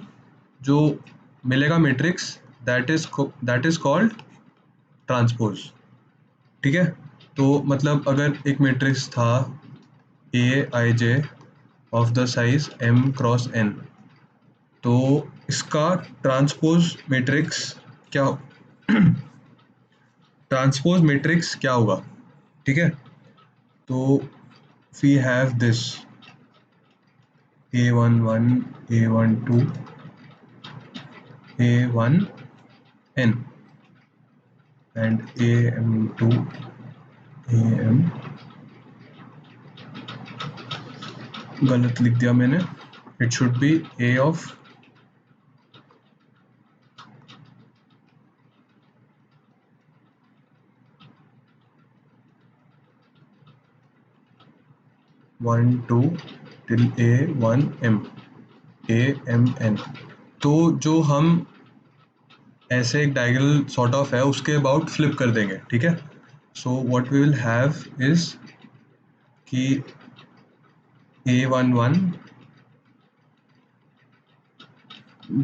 जो मिलेगा matrix, that is called transpose. ठीक है, तो मतलब अगर एक मैट्रिक्स था A I J of the size M cross N, तो इसका ट्रांसपोज मैट्रिक्स क्या, ट्रांसपोज मैट्रिक्स क्या होगा? ठीक है, तो we have this A11 A12 A1n and AM2 AM, गलत लिख दिया मैंने, it should B A of 1 2 till A1m AMN। तो जो हम ऐसे एक डायगोनल सॉर्ट ऑफ है उसके अबाउट फ्लिप कर देंगे। ठीक है, so what we will have is कि A11,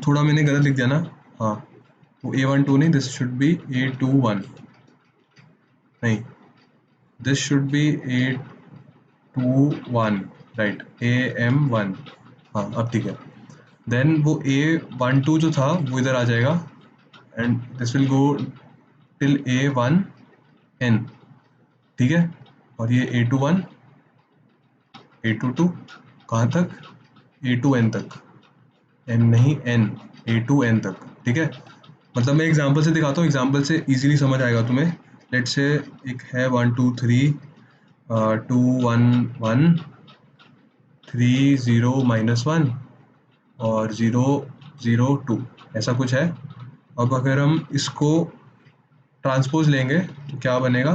थोड़ा मैंने गलत लिख दिया ना, हाँ, वो A12 नहीं, दिस शुड बी A21, नहीं, this should be A21, right, AM1, हाँ अब ठीक है। देन वो A12 जो था वो इधर आ जाएगा and this will go till A1n। ठीक है, और ये A21 A22 कहाँ तक, A2n तक, n नहीं n, A2n तक। ठीक है, मतलब मैं एग्जांपल से दिखाता हूँ, एग्जांपल से इजीली समझ आएगा तुम्हें। लेट्स से एक है 1 2 3 2 1 1 3 0 -1 और 0 0 2, ऐसा कुछ है। अब अगर हम इसको ट्रांसपोज लेंगे तो क्या बनेगा,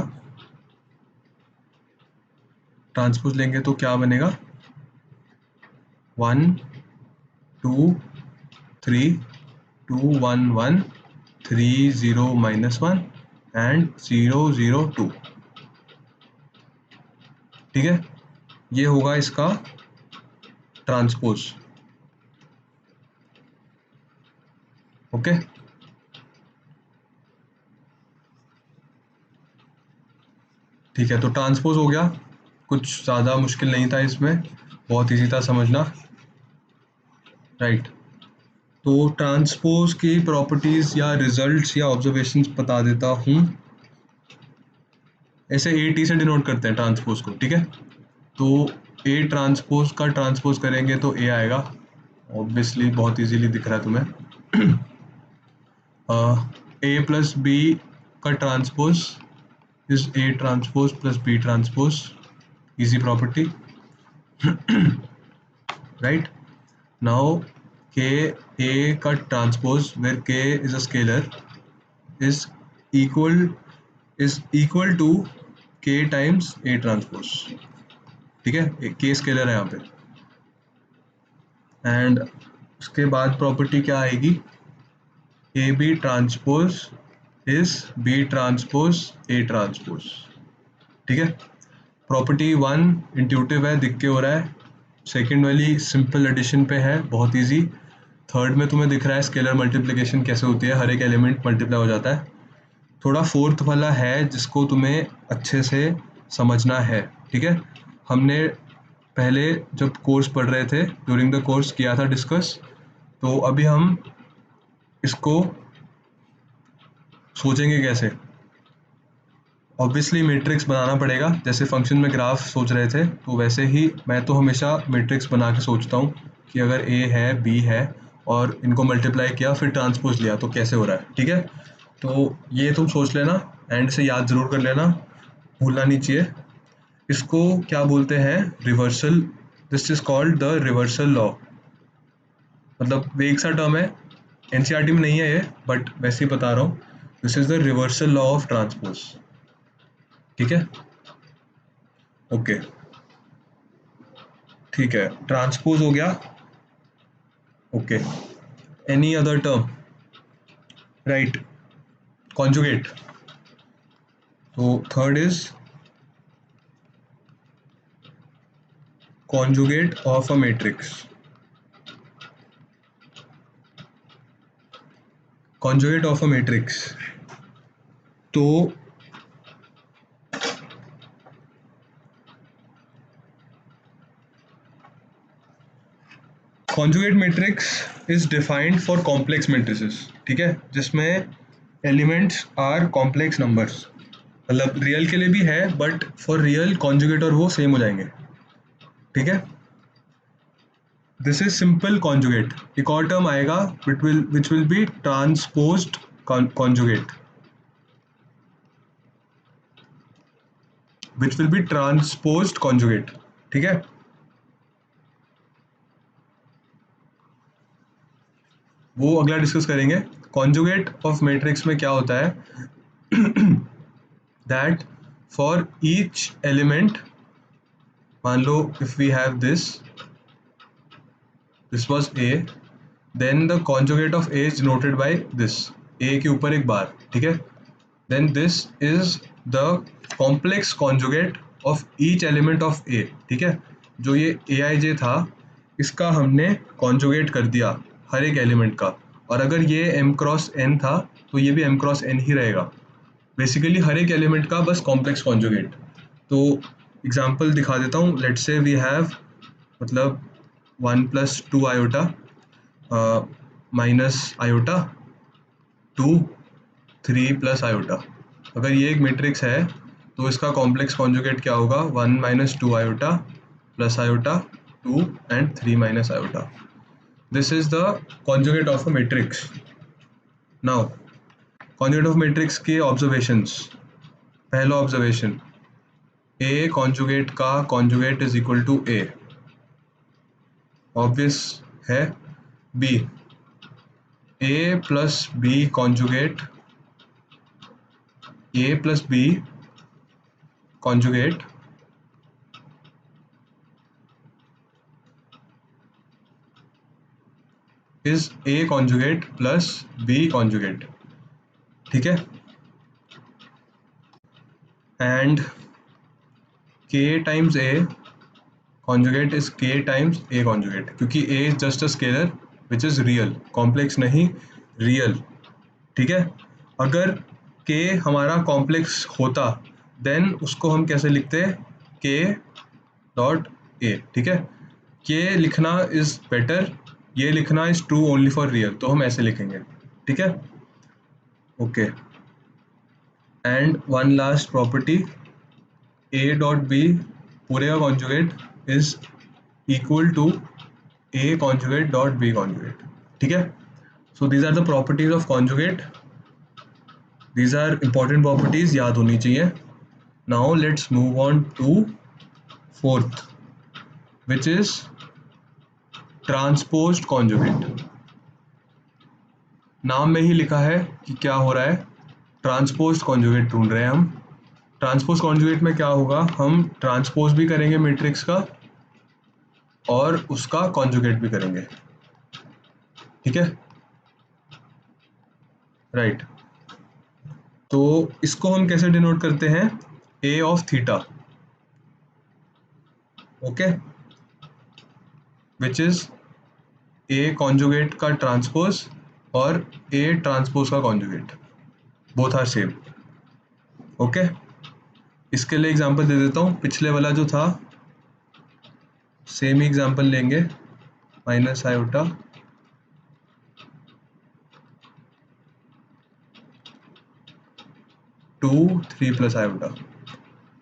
ट्रांसपोज लेंगे तो क्या बनेगा, 1 2 3 2 1 1 3 0 -1 एंड 0 0 2। ठीक है, ये होगा इसका ट्रांसपोज। ओके, ठीक है, तो ट्रांसपोज हो गया, कुछ ज़्यादा मुश्किल नहीं था इसमें, बहुत इजी था समझना, राइट। तो ट्रांसपोज की प्रॉपर्टीज़ या रिजल्ट्स या ऑब्जर्वेशंस बता देता हूँ। ऐसे ए टी से डिनोट करते हैं ट्रांसपोज को। ठीक है, तो ए ट्रांसपोज का ट्रांसपोज करेंगे तो ए आएगा, ऑब्वियसली बहुत इजीली दिख रहा है तुम्हें। ए प्लस बी का transpose is A transpose plus B transpose, easy property, right. Now K A का transpose where K is a scalar is equal is equal to K times A transpose. ठीक है, के scalar है यहाँ पे, and उसके बाद प्रॉपर्टी क्या आएगी, A B transpose is B transpose A transpose. ठीक है, प्रॉपर्टी 1 इंट्यूटिव है, दिख के हो रहा है, सेकंड वाली सिंपल एडिशन पे है, बहुत इजी, थर्ड में तुम्हें दिख रहा है स्केलर मल्टीप्लिकेशन कैसे होती है, हर एक एलिमेंट मल्टीप्लाई हो जाता है। थोड़ा फोर्थ वाला है जिसको तुम्हें अच्छे से समझना है। ठीक है, हमने पहले जब कोर्स पढ़ रहे थे, ड्यूरिंग द कोर्स किया था डिस्कस, तो अभी हम इसको सोचेंगे कैसे। ऑब्वियसली मैट्रिक्स बनाना पड़ेगा, जैसे फंक्शन में ग्राफ सोच रहे थे, तो वैसे ही मैं तो हमेशा मैट्रिक्स बना के सोचता हूँ कि अगर ए है बी है और इनको मल्टीप्लाई किया फिर ट्रांसपोज लिया तो कैसे हो रहा है। ठीक है, तो ये तुम सोच लेना एंड से याद ज़रूर कर लेना, भूलना नहीं चाहिए। इसको क्या बोलते हैं, reversal, this is called the reversal law. मतलब वे एक सा टर्म है, एनसीईआरटी में नहीं है ये, बट वैसे ही बता रहा हूँ, this is the reversal law of transpose. ठीक है, ओके, ठीक है, ट्रांसपोज हो गया. Okay, any other term? Right, conjugate. तो third is conjugate of a matrix. Conjugate of a matrix. तो conjugate matrix is defined for complex matrices. ठीक है, जिसमें elements are complex numbers. मतलब रियल के लिए भी है, बट फॉर रियल कॉन्जुगेट और वो सेम हो जाएंगे. ठीक है, दिस इज सिंपल कॉन्जुगेट. एक और टर्म आएगा विच will B transposed conjugate, which will B transposed conjugate. ठीक है, वो अगला डिस्कस करेंगे. कॉन्जुगेट ऑफ मैट्रिक्स में क्या होता है दैट फॉर ईच एलिमेंट, मान लो if we have this was A, then the conjugate of A is denoted by this, A के ऊपर एक बार. ठीक है, then this is the complex conjugate of each element of A. ठीक है, जो ये Aij था इसका हमने conjugate कर दिया हर एक एलिमेंट का, और अगर ये m क्रॉस n था तो ये भी m क्रॉस n ही रहेगा. बेसिकली हर एक एलिमेंट का बस कॉम्प्लेक्स कॉन्जुगेट. तो एग्जांपल दिखा देता हूँ. लेट्स से वी हैव, मतलब 1 plus 2 iota minus iota 2 3 plus iota. अगर ये एक मैट्रिक्स है तो इसका कॉम्प्लेक्स कॉन्जुगेट क्या होगा? 1 minus 2 iota plus iota 2 and 3 minus iota. This is the conjugate of a matrix. Now conjugate of matrix के ऑब्जर्वेशंस. पहला ऑब्जर्वेशन, ए कॉन्जुगेट का conjugate is equal to A. Obvious है. B, A plus B conjugate, A plus B conjugate is A conjugate plus B conjugate. ठीक है, and K times A conjugate is K times A conjugate, क्योंकि A is just a scalar which is real, complex नहीं, real. ठीक है, अगर के हमारा complex होता देन उसको हम कैसे लिखते हैं? के डॉट ए. ठीक है, के लिखना इज बेटर, ये लिखना is true only for real, तो हम ऐसे लिखेंगे. ठीक है, okay. And one last property, A dot B पूरे का conjugate is equal to A conjugate dot B conjugate. ठीक है, so these are the properties of conjugate. These are important properties, याद होनी चाहिए. Now let's move on to fourth, which is transposed conjugate. नाम में ही लिखा है कि क्या हो रहा है, ट्रांसपोज्ड कॉन्जुगेट ढूंढ रहे हैं हम. ट्रांसपोज कॉन्जुगेट में क्या होगा, हम ट्रांसपोज भी करेंगे मैट्रिक्स का और उसका कॉन्जुगेट भी करेंगे. ठीक है, राइट. तो इसको हम कैसे डिनोट करते हैं? A of theta. Okay, which is A conjugate का ट्रांसपोज और ए ट्रांसपोज का conjugate, both are same. Okay, इसके लिए एग्जांपल दे देता हूँ. पिछले वाला जो था सेम ही एग्जांपल लेंगे, माइनस आयोटा 2 3 प्लस आयोटा.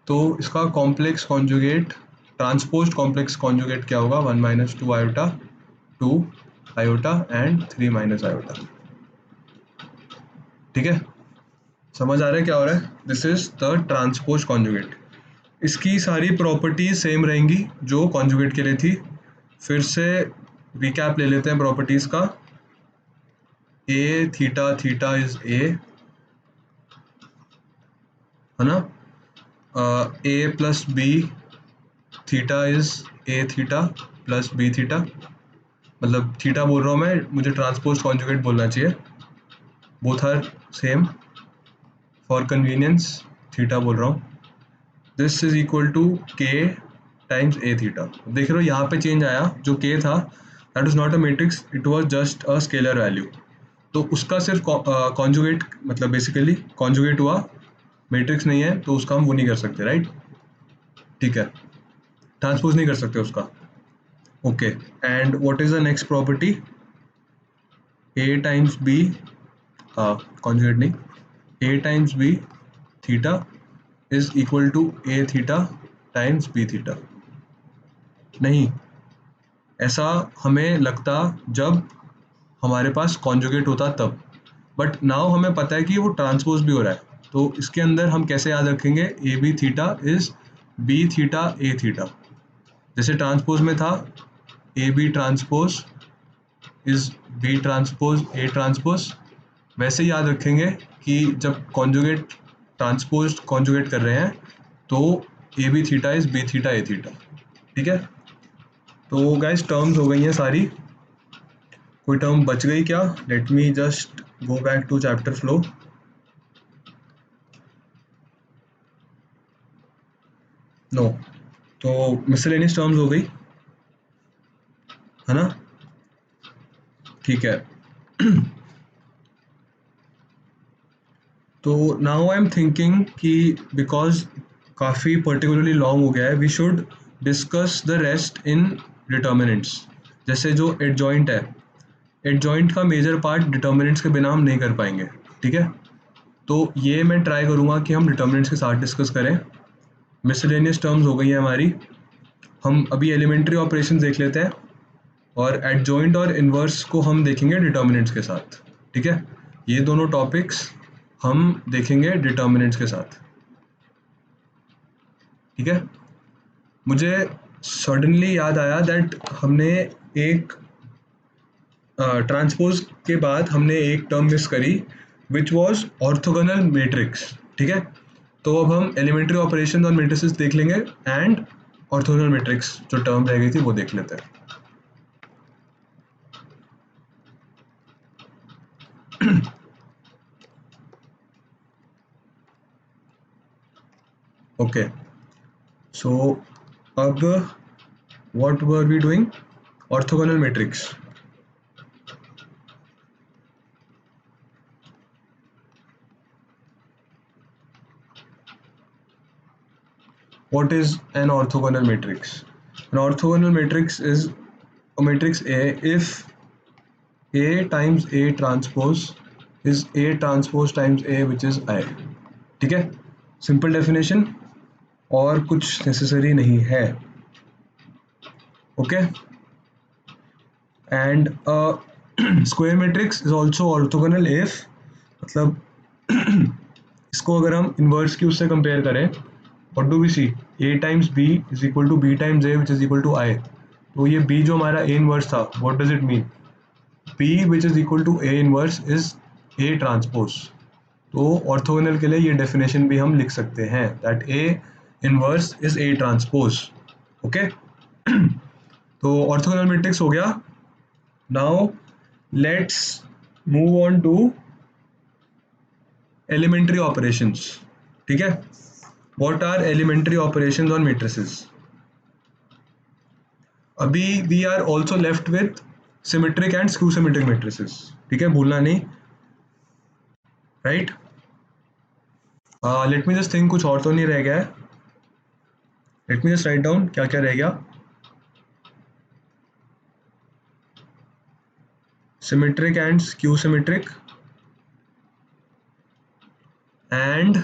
तो इसका complex conjugate, transposed complex conjugate क्या होगा? 1 minus 2 iota 2 iota and 3 minus iota. ठीक है, समझ आ रहा है क्या हो रहा है? This is the transpose conjugate. इसकी सारी प्रॉपर्टीज सेम रहेंगी जो कॉन्जुगेट के लिए थी. फिर से रिकैप ले लेते हैं प्रॉपर्टीज का. A theta, theta is A, है ना. A plus B theta is A theta plus B theta, मतलब थीटा बोल रहा हूँ मैं, मुझे ट्रांसपोज कॉन्जुगेट बोलना चाहिए, both are same, for convenience theta बोल रहा हूँ। This is equal to K times A theta. देख रहे हो यहाँ पे चेंज आया, जो के था that is not a matrix, it was just a scalar value, तो उसका सिर्फ कॉन्जुगेट, मतलब बेसिकली कॉन्जुगेट हुआ, मैट्रिक्स नहीं है तो उसका हम वो नहीं कर सकते, राइट? ठीक है, ट्रांसपोज नहीं कर सकते उसका। Okay, and what is the next property? A times B, conjugate नहीं, A times B theta is equal to A theta times B theta. नहीं, ऐसा हमें लगता जब हमारे पास कॉन्जुगेट होता तब, बट नाउ हमें पता है कि वो ट्रांसपोज भी हो रहा है, तो इसके अंदर हम कैसे याद रखेंगे? A B theta is B theta A theta, जैसे ट्रांसपोज में था A B transpose is B transpose A transpose, वैसे ही याद रखेंगे कि जब कॉन्जुगेट ट्रांसपोज कॉन्जुगेट कर रहे हैं तो A B theta is B theta A theta. ठीक है, तो गाइस टर्म्स हो गई हैं सारी, कोई टर्म बच गई क्या? Let me just go back to chapter flow. No, तो मिसलेनियस टर्म्स हो गई है ना? ठीक है, तो नाउ आई एम थिंकिंग कि बिकॉज काफ़ी पर्टिकुलरली लॉन्ग हो गया है, we should discuss the rest in determinants. जैसे जो एडजॉइंट है, एडजॉइंट का मेजर पार्ट डिटर्मिनेंट्स के बिना हम नहीं कर पाएंगे, ठीक है? तो ये मैं ट्राई करूँगा कि हम डिटर्मिनेंट्स के साथ डिस्कस करें। मिसलेनियस टर्म्स हो गई हैं हमारी, हम अभी एलिमेंट्री ऑपरेशन देख लेते हैं, और एडजॉइंट और इन्वर्स को हम देखेंगे डिटर्मिनेंट्स के साथ, ठीक है? ये दोनों टॉपिक्स हम देखेंगे डिटर्मिनेंट्स के साथ, ठीक है? मुझे सडनली याद आया दैट हमने एक ट्रांसपोज के बाद हमने एक टर्म मिस करी, विच वॉज ऑर्थोगोनल मैट्रिक्स, ठीक है? तो अब हम एलिमेंट्री ऑपरेशन और मैट्रिसेस देख लेंगे, एंड ऑर्थोगोनल मैट्रिक्स जो टर्म रह गई थी वो देख लेते हैं। ओके, सो अब what were we doing? Orthogonal matrix. What is an orthogonal matrix? An orthogonal matrix is a matrix A if A times A transpose is A transpose times A which is I. ठीक है, simple definition, और कुछ necessary नहीं है। Okay, and square matrix is also orthogonal if, मतलब इसको अगर हम इन्वर्स की उससे कंपेयर करें, what do we see? A times B is equal to B times A which is equal to I. तो ये बी जो हमारा ए इनवर्स था, what does it mean? B which is equal to A inverse is A transpose. तो orthogonal के लिए ये definition भी हम लिख सकते हैं that A inverse is A transpose. Okay, तो ऑर्थोगोनल मैट्रिक्स हो गया। Now let's move on to elementary operations, ठीक है? What are elementary operations on matrices? अभी we are also left with symmetric and skew symmetric matrices, ठीक है, भूलना नहीं, right? Let me just think, कुछ और तो नहीं रह गया है। Let me just write down क्या क्या रह गया। Symmetric and skew symmetric and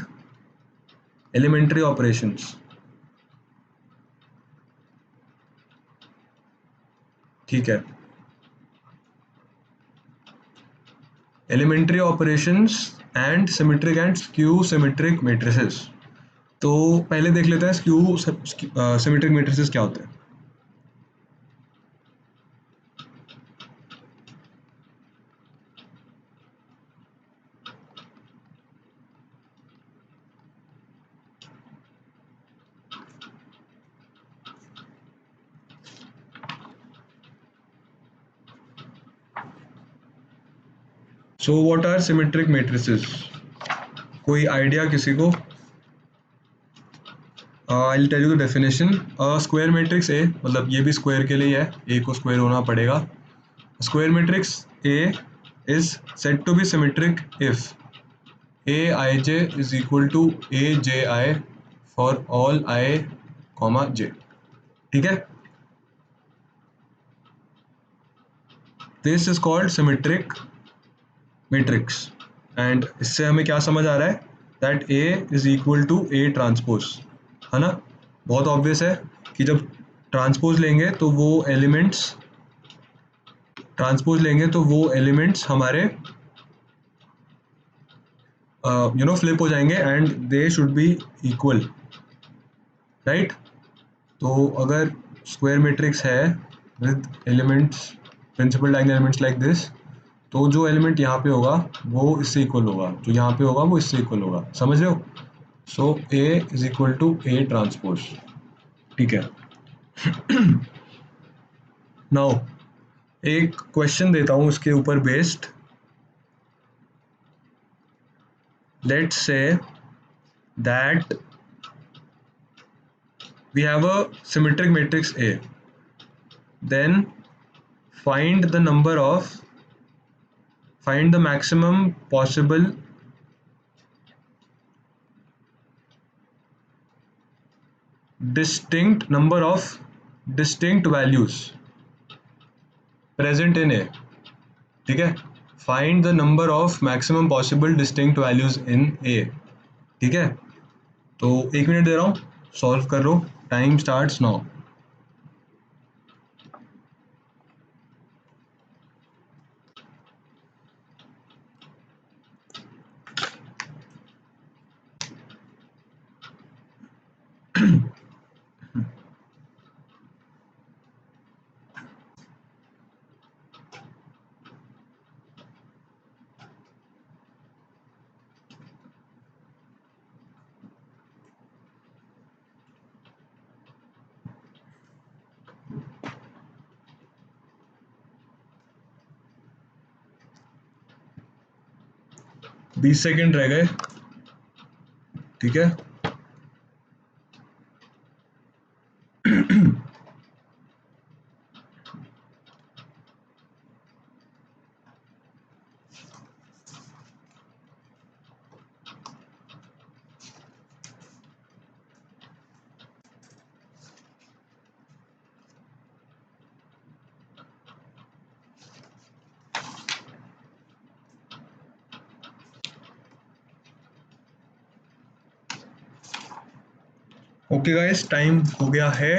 elementary operations, ठीक है? Elementary operations and symmetric and skew symmetric matrices. तो पहले देख लेते हैं स्क्यू सिमेट्रिक मैट्रिसेस क्या होते हैं। So what are symmetric matrices? कोई आइडिया किसी को? I tell you the definition. Square matrix A, मतलब ये भी स्क्वायर के लिए है, ए को स्क्वायर होना पड़ेगा. Square matrix A is said to be symmetric if A I J is equal to A J I for all I comma J. ठीक है, this is called symmetric matrix. And इससे हमें क्या समझ आ रहा है? That A is equal to A transpose, है ना. बहुत ऑब्वियस है कि जब ट्रांसपोज लेंगे तो वो एलिमेंट्स हमारे फ्लिप हो जाएंगे and they should be equal, right. तो अगर स्क्वायर मैट्रिक्स है with elements, principal diagonal elements like this, तो जो एलिमेंट यहाँ पे होगा वो इससे इक्वल होगा, जो यहाँ पे होगा वो इससे इक्वल होगा. समझ रहे हो? So A is equal to A transpose. ठीक है. नाउ एक क्वेश्चन देता हूँ इसके ऊपर based. Let's say that we have a symmetric matrix A, then find the maximum possible number of distinct values present in A. ठीक है, find the number of maximum possible distinct values in A. ठीक है, तो 1 minute दे रहा हूँ, solve कर लो. Time starts now. बीस सेकेंड रह गए. ठीक है, ओके गाइस, टाइम हो गया है.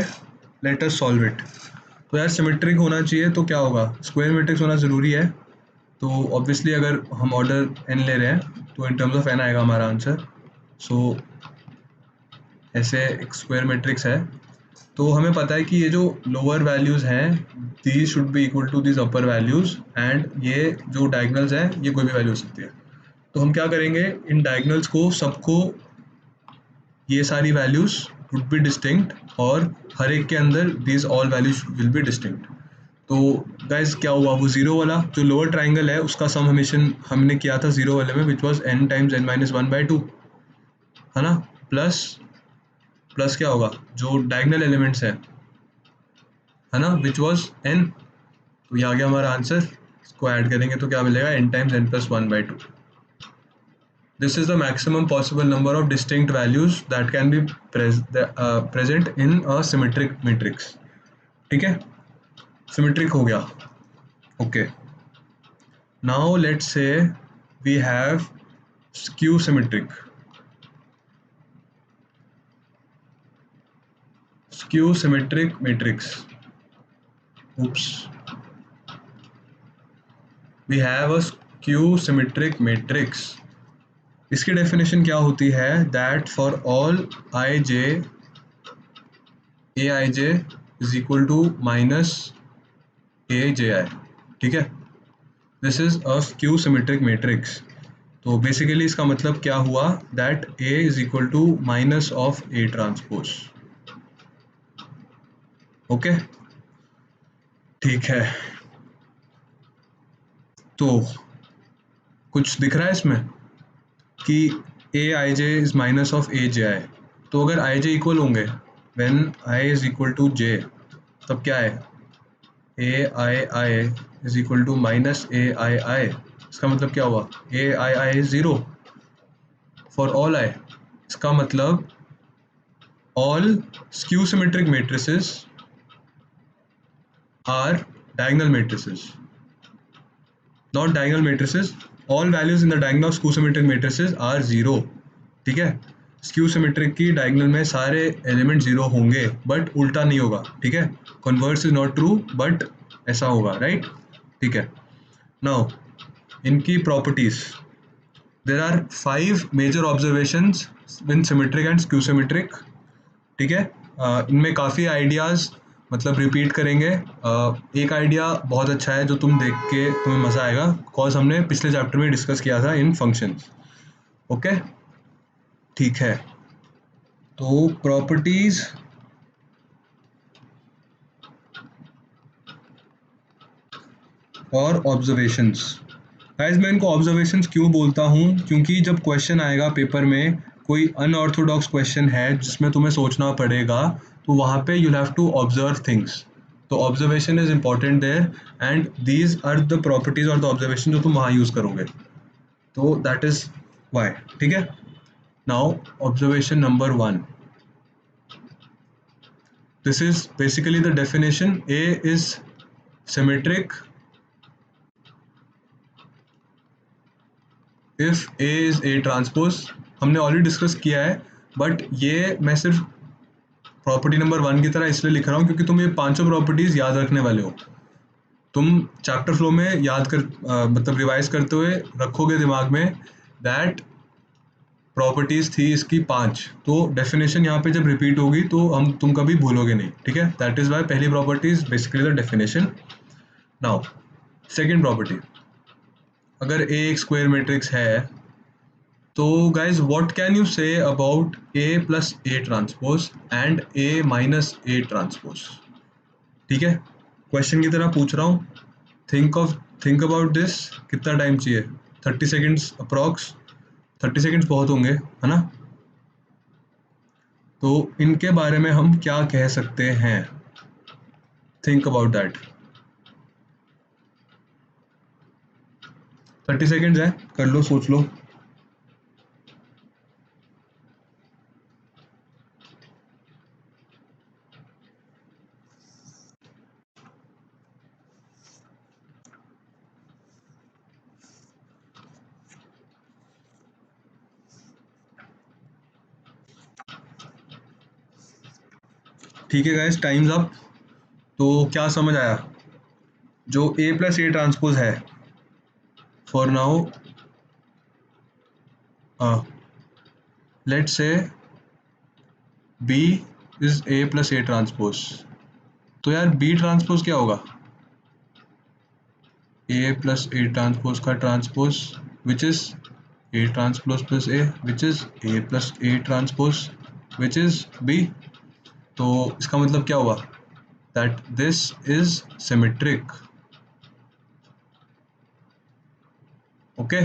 Let us solve it. तो यार सिमेट्रिक होना चाहिए तो क्या होगा? स्क्वायर मैट्रिक्स होना ज़रूरी है. तो ऑब्वियसली अगर हम ऑर्डर एन ले रहे हैं तो इन टर्म्स ऑफ एन आएगा हमारा आंसर. सो ऐसे एक स्क्वायर मैट्रिक्स है, तो हमें पता है कि ये जो लोअर वैल्यूज़ हैं these should be equal to these upper values, and ये जो डायगनल्स हैं ये कोई भी वैल्यू हो सकती है. तो हम क्या करेंगे, इन डायगनल्स को सबको, ये सारी वैल्यूज़ वुड बी डिस्टिंक्ट, और हर एक के अंदर these all values will be distinct. तो गाइज क्या हुआ, वो जीरो वाला जो लोअर ट्राइंगल है उसका सम हमेशा हमने किया था जीरो वाले में, which was n times n minus 1/2, है ना. प्लस प्लस क्या होगा, जो डायगनल एलिमेंट्स है ना, विच वॉज n. तो ये आ गया हमारा आंसर. इसको ऐड करेंगे तो क्या मिलेगा, n times n plus 1/2. This is the maximum possible number of distinct values that can be present in a symmetric matrix. ठीक है, सिमेट्रिक हो गया. Okay, now let's say we have skew symmetric. Skew symmetric matrix. Oops. We have a skew symmetric matrix. इसकी definition क्या होती है, that for all I J A I J is equal to minus A J I. ठीक है, this is a skew symmetric matrix. तो basically इसका मतलब क्या हुआ, that A is equal to minus of A transpose. Okay, ठीक है. तो कुछ दिख रहा है इसमें कि A I J is minus of A J I, तो अगर आई जे इक्वल होंगे when I is equal to J, तब क्या है, A I I is equal to minus A I I. इसका मतलब क्या हुआ, A I I is zero for all I. इसका मतलब all skew symmetric matrices are diagonal matrices, not diagonal matrices, all values in the diagonal of skew symmetric matrices are zero। ठीक है, skew symmetric की diagonal में सारे element zero होंगे, but उल्टा नहीं होगा। ठीक है, converse is not true, but ऐसा होगा, राइट। ठीक है, नाउ इनकी properties, there are 5 major observations in symmetric and skew symmetric. ठीक है, इनमें काफ़ी आइडियाज़ मतलब रिपीट करेंगे। एक आइडिया बहुत अच्छा है जो तुम देख के तुम्हें मज़ा आएगा, कॉज हमने पिछले चैप्टर में डिस्कस किया था इन फंक्शंस। ओके, ठीक है, तो प्रॉपर्टीज़ और ऑब्जर्वेशंस। गाइस मैं इनको ऑब्जर्वेशंस क्यों बोलता हूँ, क्योंकि जब क्वेश्चन आएगा पेपर में, कोई अनऑर्थोडॉक्स क्वेश्चन है जिसमें तुम्हें सोचना पड़ेगा, तो वहाँ पे you have to observe things. तो observation is important there, and these are the properties और द ऑब्जर्वेशन जो तुम वहाँ यूज़ करोगे, तो दैट इज वाई। ठीक है, now observation number 1, this is basically the definition, A is symmetric if A is A transpose. हमने already discuss किया है, बट ये मैं सिर्फ प्रॉपर्टी नंबर 1 की तरह इसलिए लिख रहा हूँ क्योंकि तुम ये पांचों प्रॉपर्टीज याद रखने वाले हो। तुम चैप्टर फ्लो में याद कर मतलब रिवाइज करते हुए रखोगे दिमाग में दैट प्रॉपर्टीज थी इसकी 5, तो डेफिनेशन यहाँ पे जब रिपीट होगी तो तुम कभी भूलोगे नहीं। ठीक है, दैट इज वाई पहली property is basically the definition. Now second property, अगर ए एक स्क्वायर मैट्रिक्स है, तो guys what can you say about A plus A transpose and A minus A transpose. ठीक है, क्वेश्चन की तरह पूछ रहा हूँ, थिंक अबाउट दिस। कितना टाइम चाहिए, 30 सेकेंड्स अप्रॉक्स। 30 सेकेंड्स बहुत होंगे, है ना। तो इनके बारे में हम क्या कह सकते हैं, थिंक अबाउट दैट। 30 सेकेंड्स है, कर लो, सोच लो। ठीक है गाइस, टाइम्स अप। तो क्या समझ आया, जो ए प्लस ए ट्रांसपोज है, for now let's say B is A plus A transpose, तो यार बी ट्रांसपोज क्या होगा, ए प्लस ए ट्रांसपोज का transpose which is A transpose plus A which is A plus A transpose which is B. तो इसका मतलब क्या हुआ, that this is symmetric. Okay,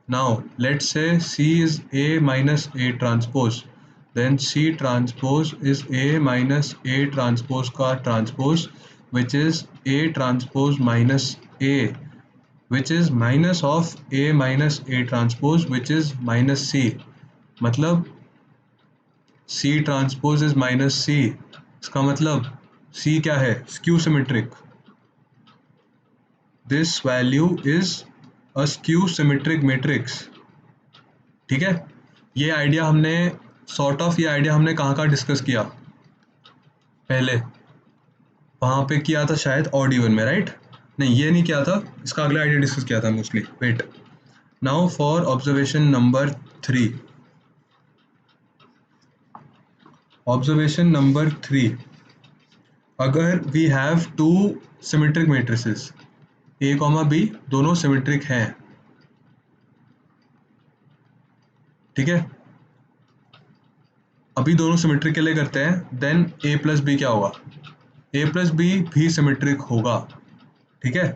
now let's say C is A minus A transpose, then C transpose is A minus A transpose का transpose which is A transpose minus A, which is minus of A minus A transpose which is minus C। मतलब C transpose is minus C, इसका मतलब C क्या है, skew symmetric। This value is a skew symmetric matrix। ठीक है, ये idea हमने ये आइडिया हमने कहाँ डिस्कस किया, पहले वहाँ पे किया था शायद ऑड इवन में, राइट। नहीं, ये नहीं किया था, इसका अगला आइडिया डिस्कस किया था mostly. Wait, now for observation number 3। Observation number 3, अगर we have two symmetric matrices, A comma B दोनों सिमेट्रिक हैं। ठीक है, अभी दोनों सिमेट्रिक के लिए करते हैं, देन ए प्लस बी क्या होगा, ए प्लस बी भी सिमेट्रिक होगा। ठीक है,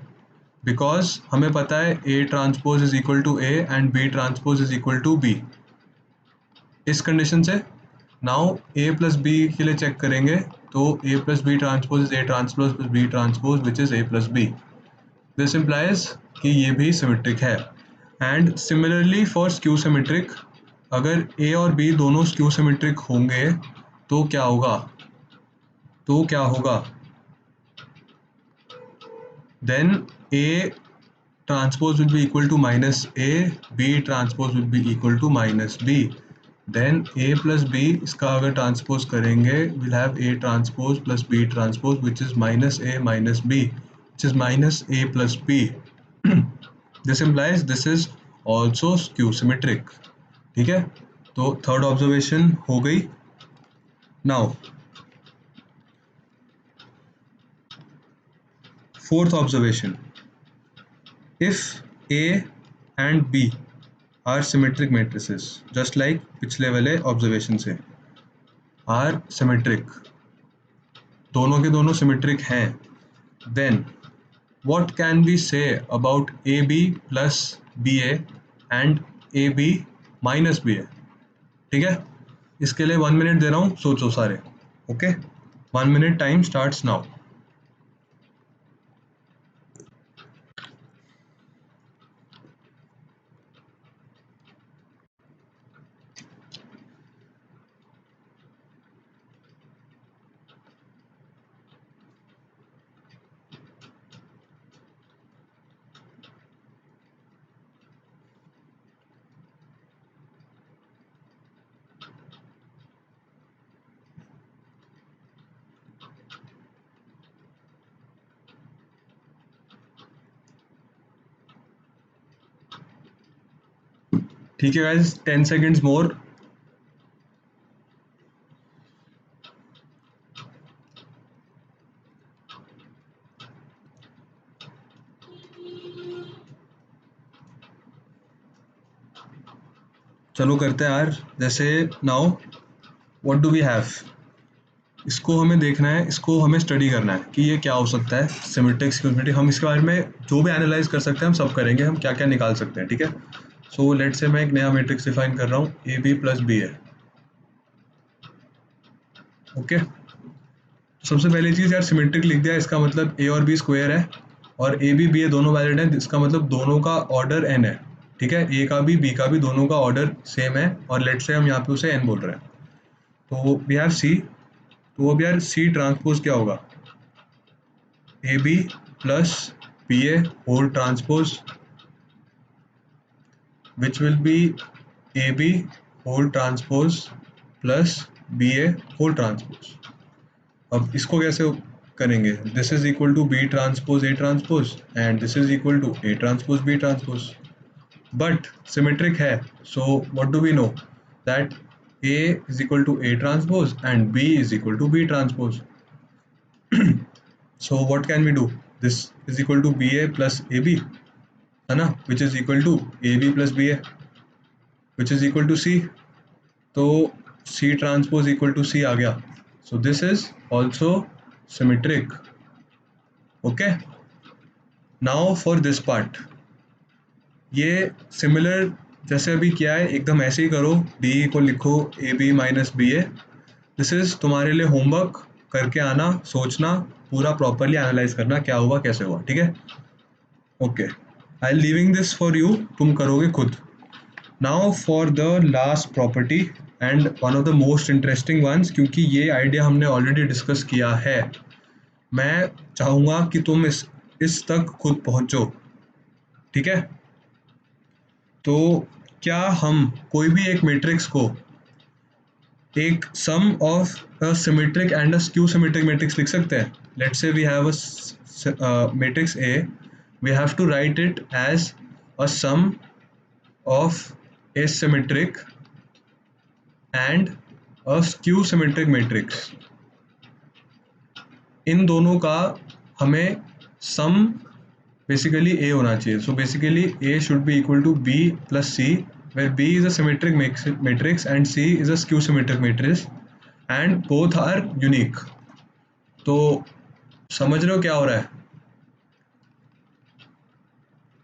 बिकॉज हमें पता है A transpose is equal to A and B transpose is equal to B. इस कंडीशन से नाउ ए प्लस बी के लिए चेक करेंगे, तो A plus B transpose is A transpose plus B transpose which is A plus B. This implies कि ये भी symmetric है। And similarly for skew symmetric, अगर ए और बी दोनों स्क्यू सिमेट्रिक होंगे तो क्या होगा, then A transpose will be equal to minus A, B transpose will be equal to minus B. Then A plus B इसका अगर ट्रांसपोज करेंगे we'll have A transpose plus B transpose which is minus A minus B which is minus A plus B. This implies this is also skew symmetric. ठीक है, तो third observation हो गई। Now fourth observation, if A and B are symmetric matrices, just like पिछले वाले observation से, are symmetric, दोनों के दोनों symmetric हैं, then what can we say about AB plus BA and AB minus BA? ठीक है, इसके लिए 1 minute दे रहा हूँ, सोचो सारे। Okay, 1 minute time starts now. ठीक है गाइस, 10 seconds more. चलो करते हैं यार। जैसे now what do we have, इसको हमें देखना है, इसको हमें स्टडी करना है कि ये क्या हो सकता है सिमेट्रिक सिमेट्रिक। हम इसके बारे में जो भी एनालाइज कर सकते हैं हम सब करेंगे, हम क्या क्या निकाल सकते हैं। ठीक है, सो लेट्स से मैं एक नया मैट्रिक्स डिफाइन कर रहा हूँ, ए बी प्लस बी है। ओके, सबसे पहली चीज़ यार सिमेट्रिक लिख दिया, इसका मतलब ए और बी स्क्वायर है और ए बी दोनों वैलिड है, इसका मतलब दोनों का ऑर्डर एन है। ठीक है, ए का भी बी का भी दोनों का ऑर्डर सेम है और लेट्स से हम यहाँ पे उसे एन बोल रहे हैं। तो वी हैव सी, तो अब यार सी ट्रांसपोज क्या होगा, A B plus B A whole transpose which will be A B whole transpose plus B A whole transpose. अब इसको कैसे करेंगे, this is equal to B transpose A transpose and this is equal to A transpose B transpose, but symmetric है। So what do we know, that A is equal to A transpose and B is equal to B transpose. So what can we do? This is equal to BA plus AB, है ना, which is equal to AB plus BA, which is equal to C. तो C transpose equal to C आ गया. So this is also symmetric. Okay. Now for this part, ये similar जैसे अभी किया है एकदम ऐसे ही करो, डी को लिखो A B minus B A. This is तुम्हारे लिए होमवर्क, करके आना, सोचना, पूरा प्रॉपरली एनालाइज करना क्या हुआ कैसे हुआ। ठीक है, okay, I am leaving this for you, तुम करोगे खुद। Now for the last property and one of the most interesting ones, क्योंकि ये आइडिया हमने ऑलरेडी डिस्कस किया है, मैं चाहूँगा कि तुम इस तक खुद पहुँचो। ठीक है, तो क्या हम कोई भी एक मैट्रिक्स को एक sum of a symmetric and a skew symmetric matrix लिख सकते हैं? Let's say we have a matrix A, we have to write it as a sum of a symmetric and a skew symmetric matrix. इन दोनों का हमें sum basically A होना चाहिए। So basically A should be equal to B plus C, where B is a symmetric matrix and C is a skew symmetric matrix and both are unique. तो समझ रहे हो क्या हो रहा है?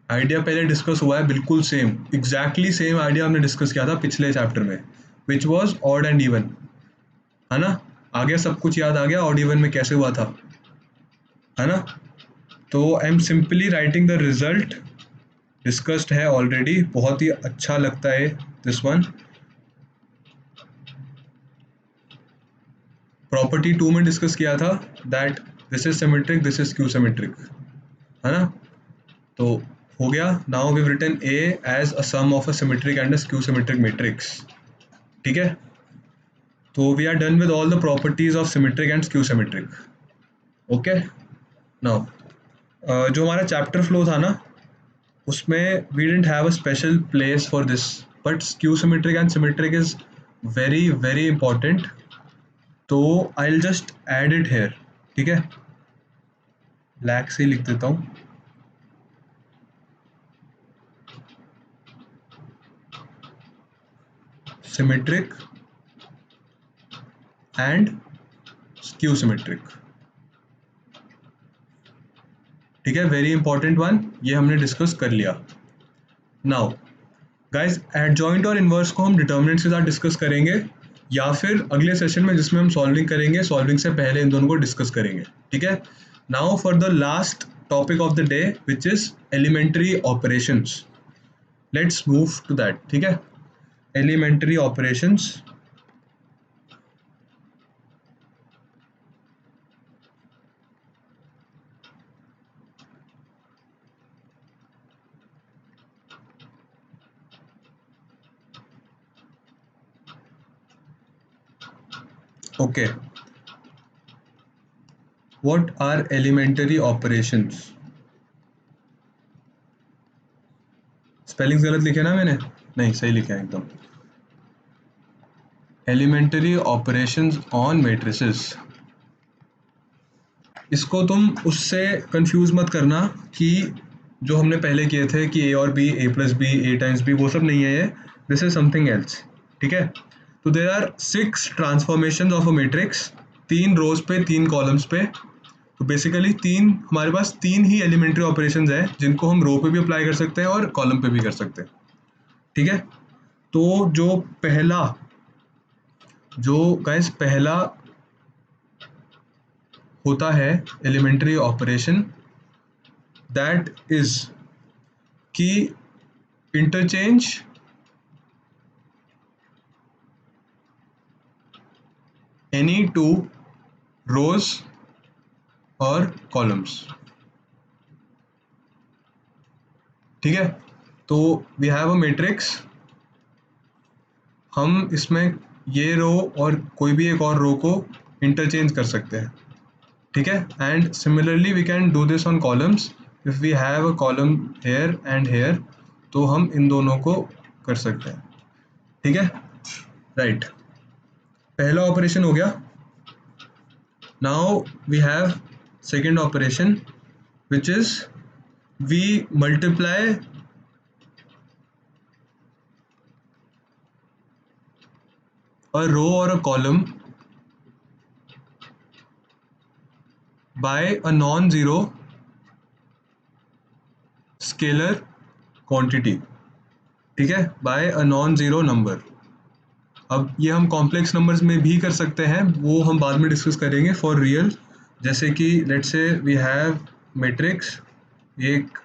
आइडिया पहले डिस्कस हुआ है, बिल्कुल सेम, एग्जैक्टली सेम आइडिया हमने डिस्कस किया था पिछले चैप्टर में, which was odd and even, है ना? आ गया सब कुछ, याद आ गया ऑड इवन में कैसे हुआ था, है ना? तो I am simply writing the result, discussed है ऑलरेडी, बहुत ही अच्छा लगता है दिस वन। प्रॉपर्टी 2 में डिस्कस किया था that this is symmetric, this is skew symmetric, है ना? तो हो गया। Now we written a as a sum of a symmetric and a skew symmetric matrix, ठीक है? तो we are done with all the properties of symmetric and skew symmetric, okay? Now जो हमारा चैप्टर फ्लो था ना, उसमें we didn't have a special place for this, but skew symmetric and symmetric is very very important, तो I will just add it here, ठीक है? Black से लिख देता हूँ। सिमेट्रिक एंड स्क्यू सिमेट्रिक, ठीक है? वेरी इंपॉर्टेंट वन, ये हमने डिस्कस कर लिया। नाउ गाइज, एडजॉइंट और इन्वर्स को हम डिटर्मिनेंट्स के साथ डिस्कस करेंगे, या फिर अगले सेशन में जिसमें हम सॉल्विंग करेंगे, सॉल्विंग से पहले इन दोनों को डिस्कस करेंगे, ठीक है? Now for the last topic of the day which is elementary operations, let's move to that, ठीक है? Elementary operations, okay, what are elementary operations? Spellings गलत लिखे ना मैंने? नहीं, सही लिखे हैं एकदम। एलिमेंट्री ऑपरेशंस ऑन मैट्रिसेस, इसको तुम उससे कंफ्यूज मत करना कि जो हमने पहले किए थे कि ए और B, A plus B, A times B, वो सब नहीं है ये, दिस इज समथिंग एल्स, ठीक है? तो there are 6 transformation of a matrix, 3 rows पे 3 कॉलम्स पे, तो बेसिकली हमारे पास 3 ही एलिमेंट्री ऑपरेशंस है जिनको हम रो पे भी अप्लाई कर सकते हैं और कॉलम पे भी कर सकते हैं, ठीक है? तो जो गाइस पहला होता है एलिमेंट्री ऑपरेशन, दैट इज कि इंटरचेंज एनी 2 रोज और कॉलम्स, ठीक है? तो वी हैव अ मैट्रिक्स, हम इसमें ये रो और कोई भी एक और रो को इंटरचेंज कर सकते हैं, ठीक है? And similarly we can do this on columns, if we have a column here and here, तो हम इन दोनों को कर सकते हैं, ठीक है? राइट, पहला ऑपरेशन हो गया। Now we have second operation which is we multiply a row or a column by a non-zero scalar quantity, ठीक है? by a non-zero number। अब ये हम कॉम्प्लेक्स नंबर्स में भी कर सकते हैं, वो हम बाद में डिस्कस करेंगे फॉर रियल। जैसे कि let's say we have matrix, एक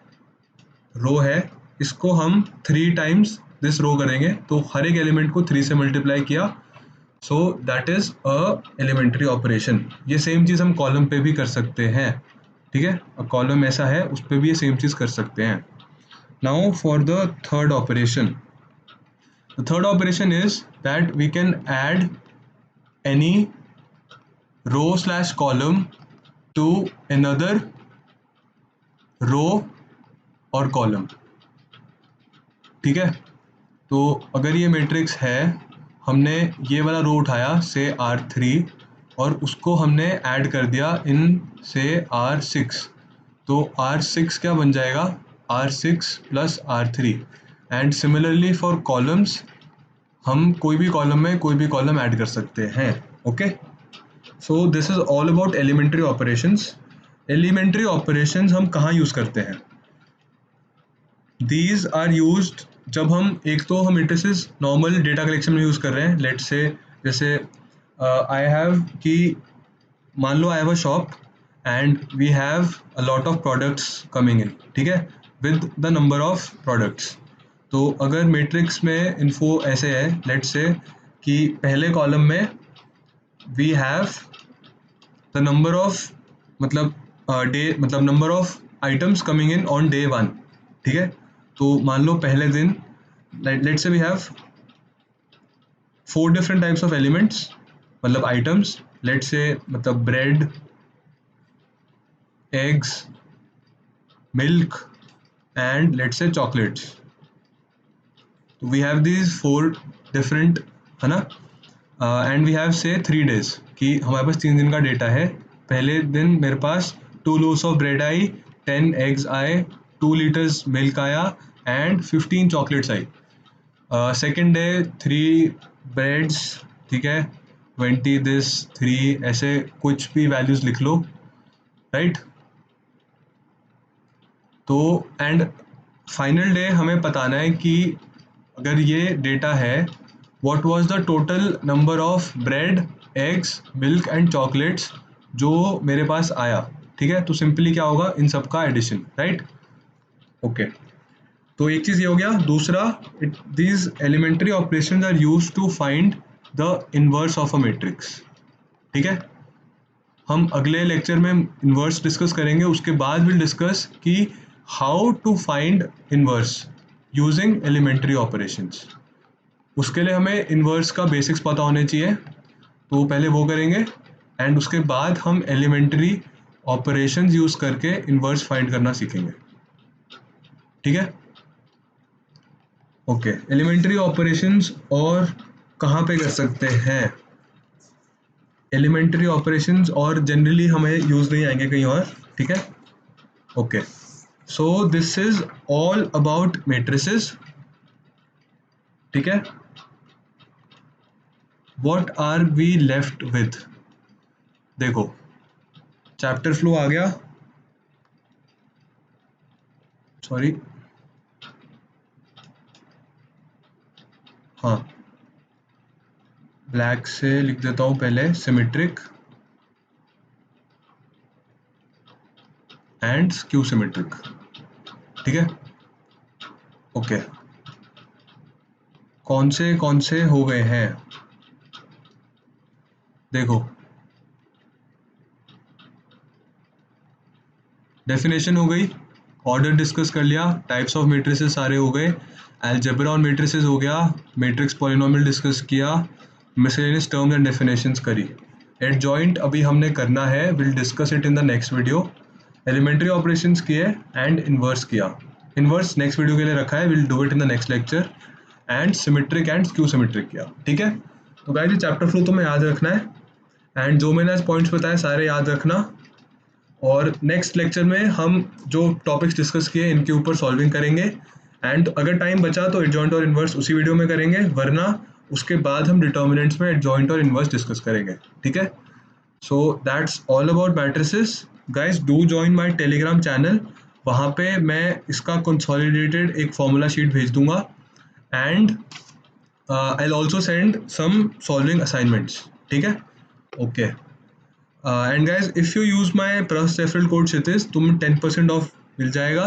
रो है, इसको हम 3 टाइम्स दिस रो करेंगे, तो हर एक एलिमेंट को 3 से मल्टीप्लाई किया, so that is a elementary operation. ये सेम चीज़ हम कॉलम पे भी कर सकते हैं, ठीक है? कॉलम ऐसा है, उस पर भी ये सेम चीज़ कर सकते हैं। Now for the third operation, the third operation is that we can add any row slash column to another row और कॉलम, ठीक है? तो अगर ये मैट्रिक्स है, हमने ये वाला रो उठाया से R3 और उसको हमने ऐड कर दिया इन से R6, तो R6 क्या बन जाएगा? R6 plus R3। And similarly for columns, हम कोई भी कॉलम में कोई भी कॉलम ऐड कर सकते हैं, okay? So this is all about elementary operations. Elementary operations हम कहाँ यूज़ करते हैं? दीज आर यूज्ड जब हम एक तो हम मेट्रिसेस नॉर्मल डेटा कलेक्शन में यूज़ कर रहे हैं, लेट्स से जैसे आई हैव कि मान लो I have a shop and we have a lot of products coming in, ठीक है, with the number of products. तो अगर मैट्रिक्स में इन्फो ऐसे है, लेट्स से कि पहले कॉलम में we have the number of मतलब डे मतलब number of items coming in on day one, ठीक है। तो मान लो पहले दिन let's say we have 4 different types of elements मतलब आइटम्स, लेट्स से मतलब bread, eggs, milk and let's say chocolates. तो वी हैव दीज 4 डिफरेंट, है ना, एंड वी हैव से 3 डेज कि हमारे पास 3 दिन का डेटा है। पहले दिन मेरे पास 2 loaves of bread I, 10 eggs आए, 2 liters मिल्क आया and 15 chocolates I. Second day 3 breads, ठीक है, 20 दिस 3, ऐसे कुछ भी वैल्यूज लिख लो, राइट। तो एंड फाइनल डे हमें बताना है कि अगर ये डेटा है what was the total number of bread, eggs, milk and chocolates जो मेरे पास आया, ठीक है। तो सिंपली क्या होगा, इन सब का एडिशन, राइट। ओके, तो एक चीज़ ये हो गया। दूसरा, these elementary operations are used to find the inverse of a matrix, ठीक है। हम अगले लेक्चर में इन्वर्स डिस्कस करेंगे, उसके बाद विल डिस्कस कि how to find inverse using elementary operations. उसके लिए हमें इन्वर्स का बेसिक्स पता होने चाहिए, तो पहले वो करेंगे एंड उसके बाद हम एलिमेंट्री ऑपरेशंस यूज करके इन्वर्स फाइंड करना सीखेंगे, ठीक है। ओके, एलिमेंट्री ऑपरेशंस और कहाँ पे कर सकते हैं एलिमेंट्री ऑपरेशंस, और जनरली हमें यूज नहीं आएंगे कहीं और, ठीक है। Okay, so this is all about matrices, ठीक है। What are we left with, देखो चैप्टर फ्लो आ गया, सॉरी, हाँ, ब्लैक से लिख देता हूँ पहले, सिमेट्रिक एंड स्क्यू सिमेट्रिक, ठीक है। ओके, कौन से हो गए हैं, देखो डेफिनेशन हो गई, ऑर्डर डिस्कस कर लिया, टाइप्स ऑफ मैट्रिसेस सारे हो गए, अलजेब्रा ऑन मैट्रिसेस हो गया, मैट्रिक्स पॉलिनोमियल डिस्कस किया, मिसलेनियस टर्म्स एंड डेफिनेशंस करी। एडजॉइंट अभी हमने करना है, will discuss it in the next video. Elementary operations किए एंड इन्वर्स किया, इन्वर्स नेक्स्ट वीडियो के लिए रखा है, will do it in the next lecture. And symmetric and skew symmetric किया, ठीक है। तो गाइस ये चैप्टर फ्लो तुम्हें याद रखना है एंड जो मैंने आज पॉइंट्स बताए सारे याद रखना, और नेक्स्ट लेक्चर में हम जो टॉपिक्स डिस्कस किए इनके ऊपर सॉल्विंग करेंगे। एंड अगर टाइम बचा तो एडजॉइंट और इन्वर्स उसी वीडियो में करेंगे, वरना उसके बाद हम डिटर्मिनेंट्स में एडजॉइंट और इन्वर्स डिस्कस करेंगे, ठीक है। So that's all about matrices. Guys do join my Telegram channel, वहाँ पे मैं इसका कंसोलिडेटेड एक फॉर्मूला शीट भेज दूंगा and I also send some solving assignments, ठीक है। Okay, and guys if you use my plus referral code Kshitij, तुम 10% ऑफ मिल जाएगा।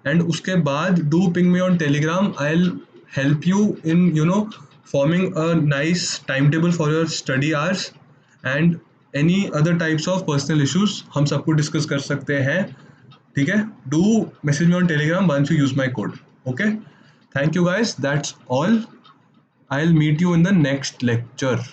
एंड उसके बाद do ping me on Telegram, I will help you in forming a nice time table for your study hours and any other types of personal issues हम सबको discuss कर सकते हैं, ठीक है। Do message me on Telegram once you use my code, okay. Thank you guys, that's all, I will meet you in the next lecture.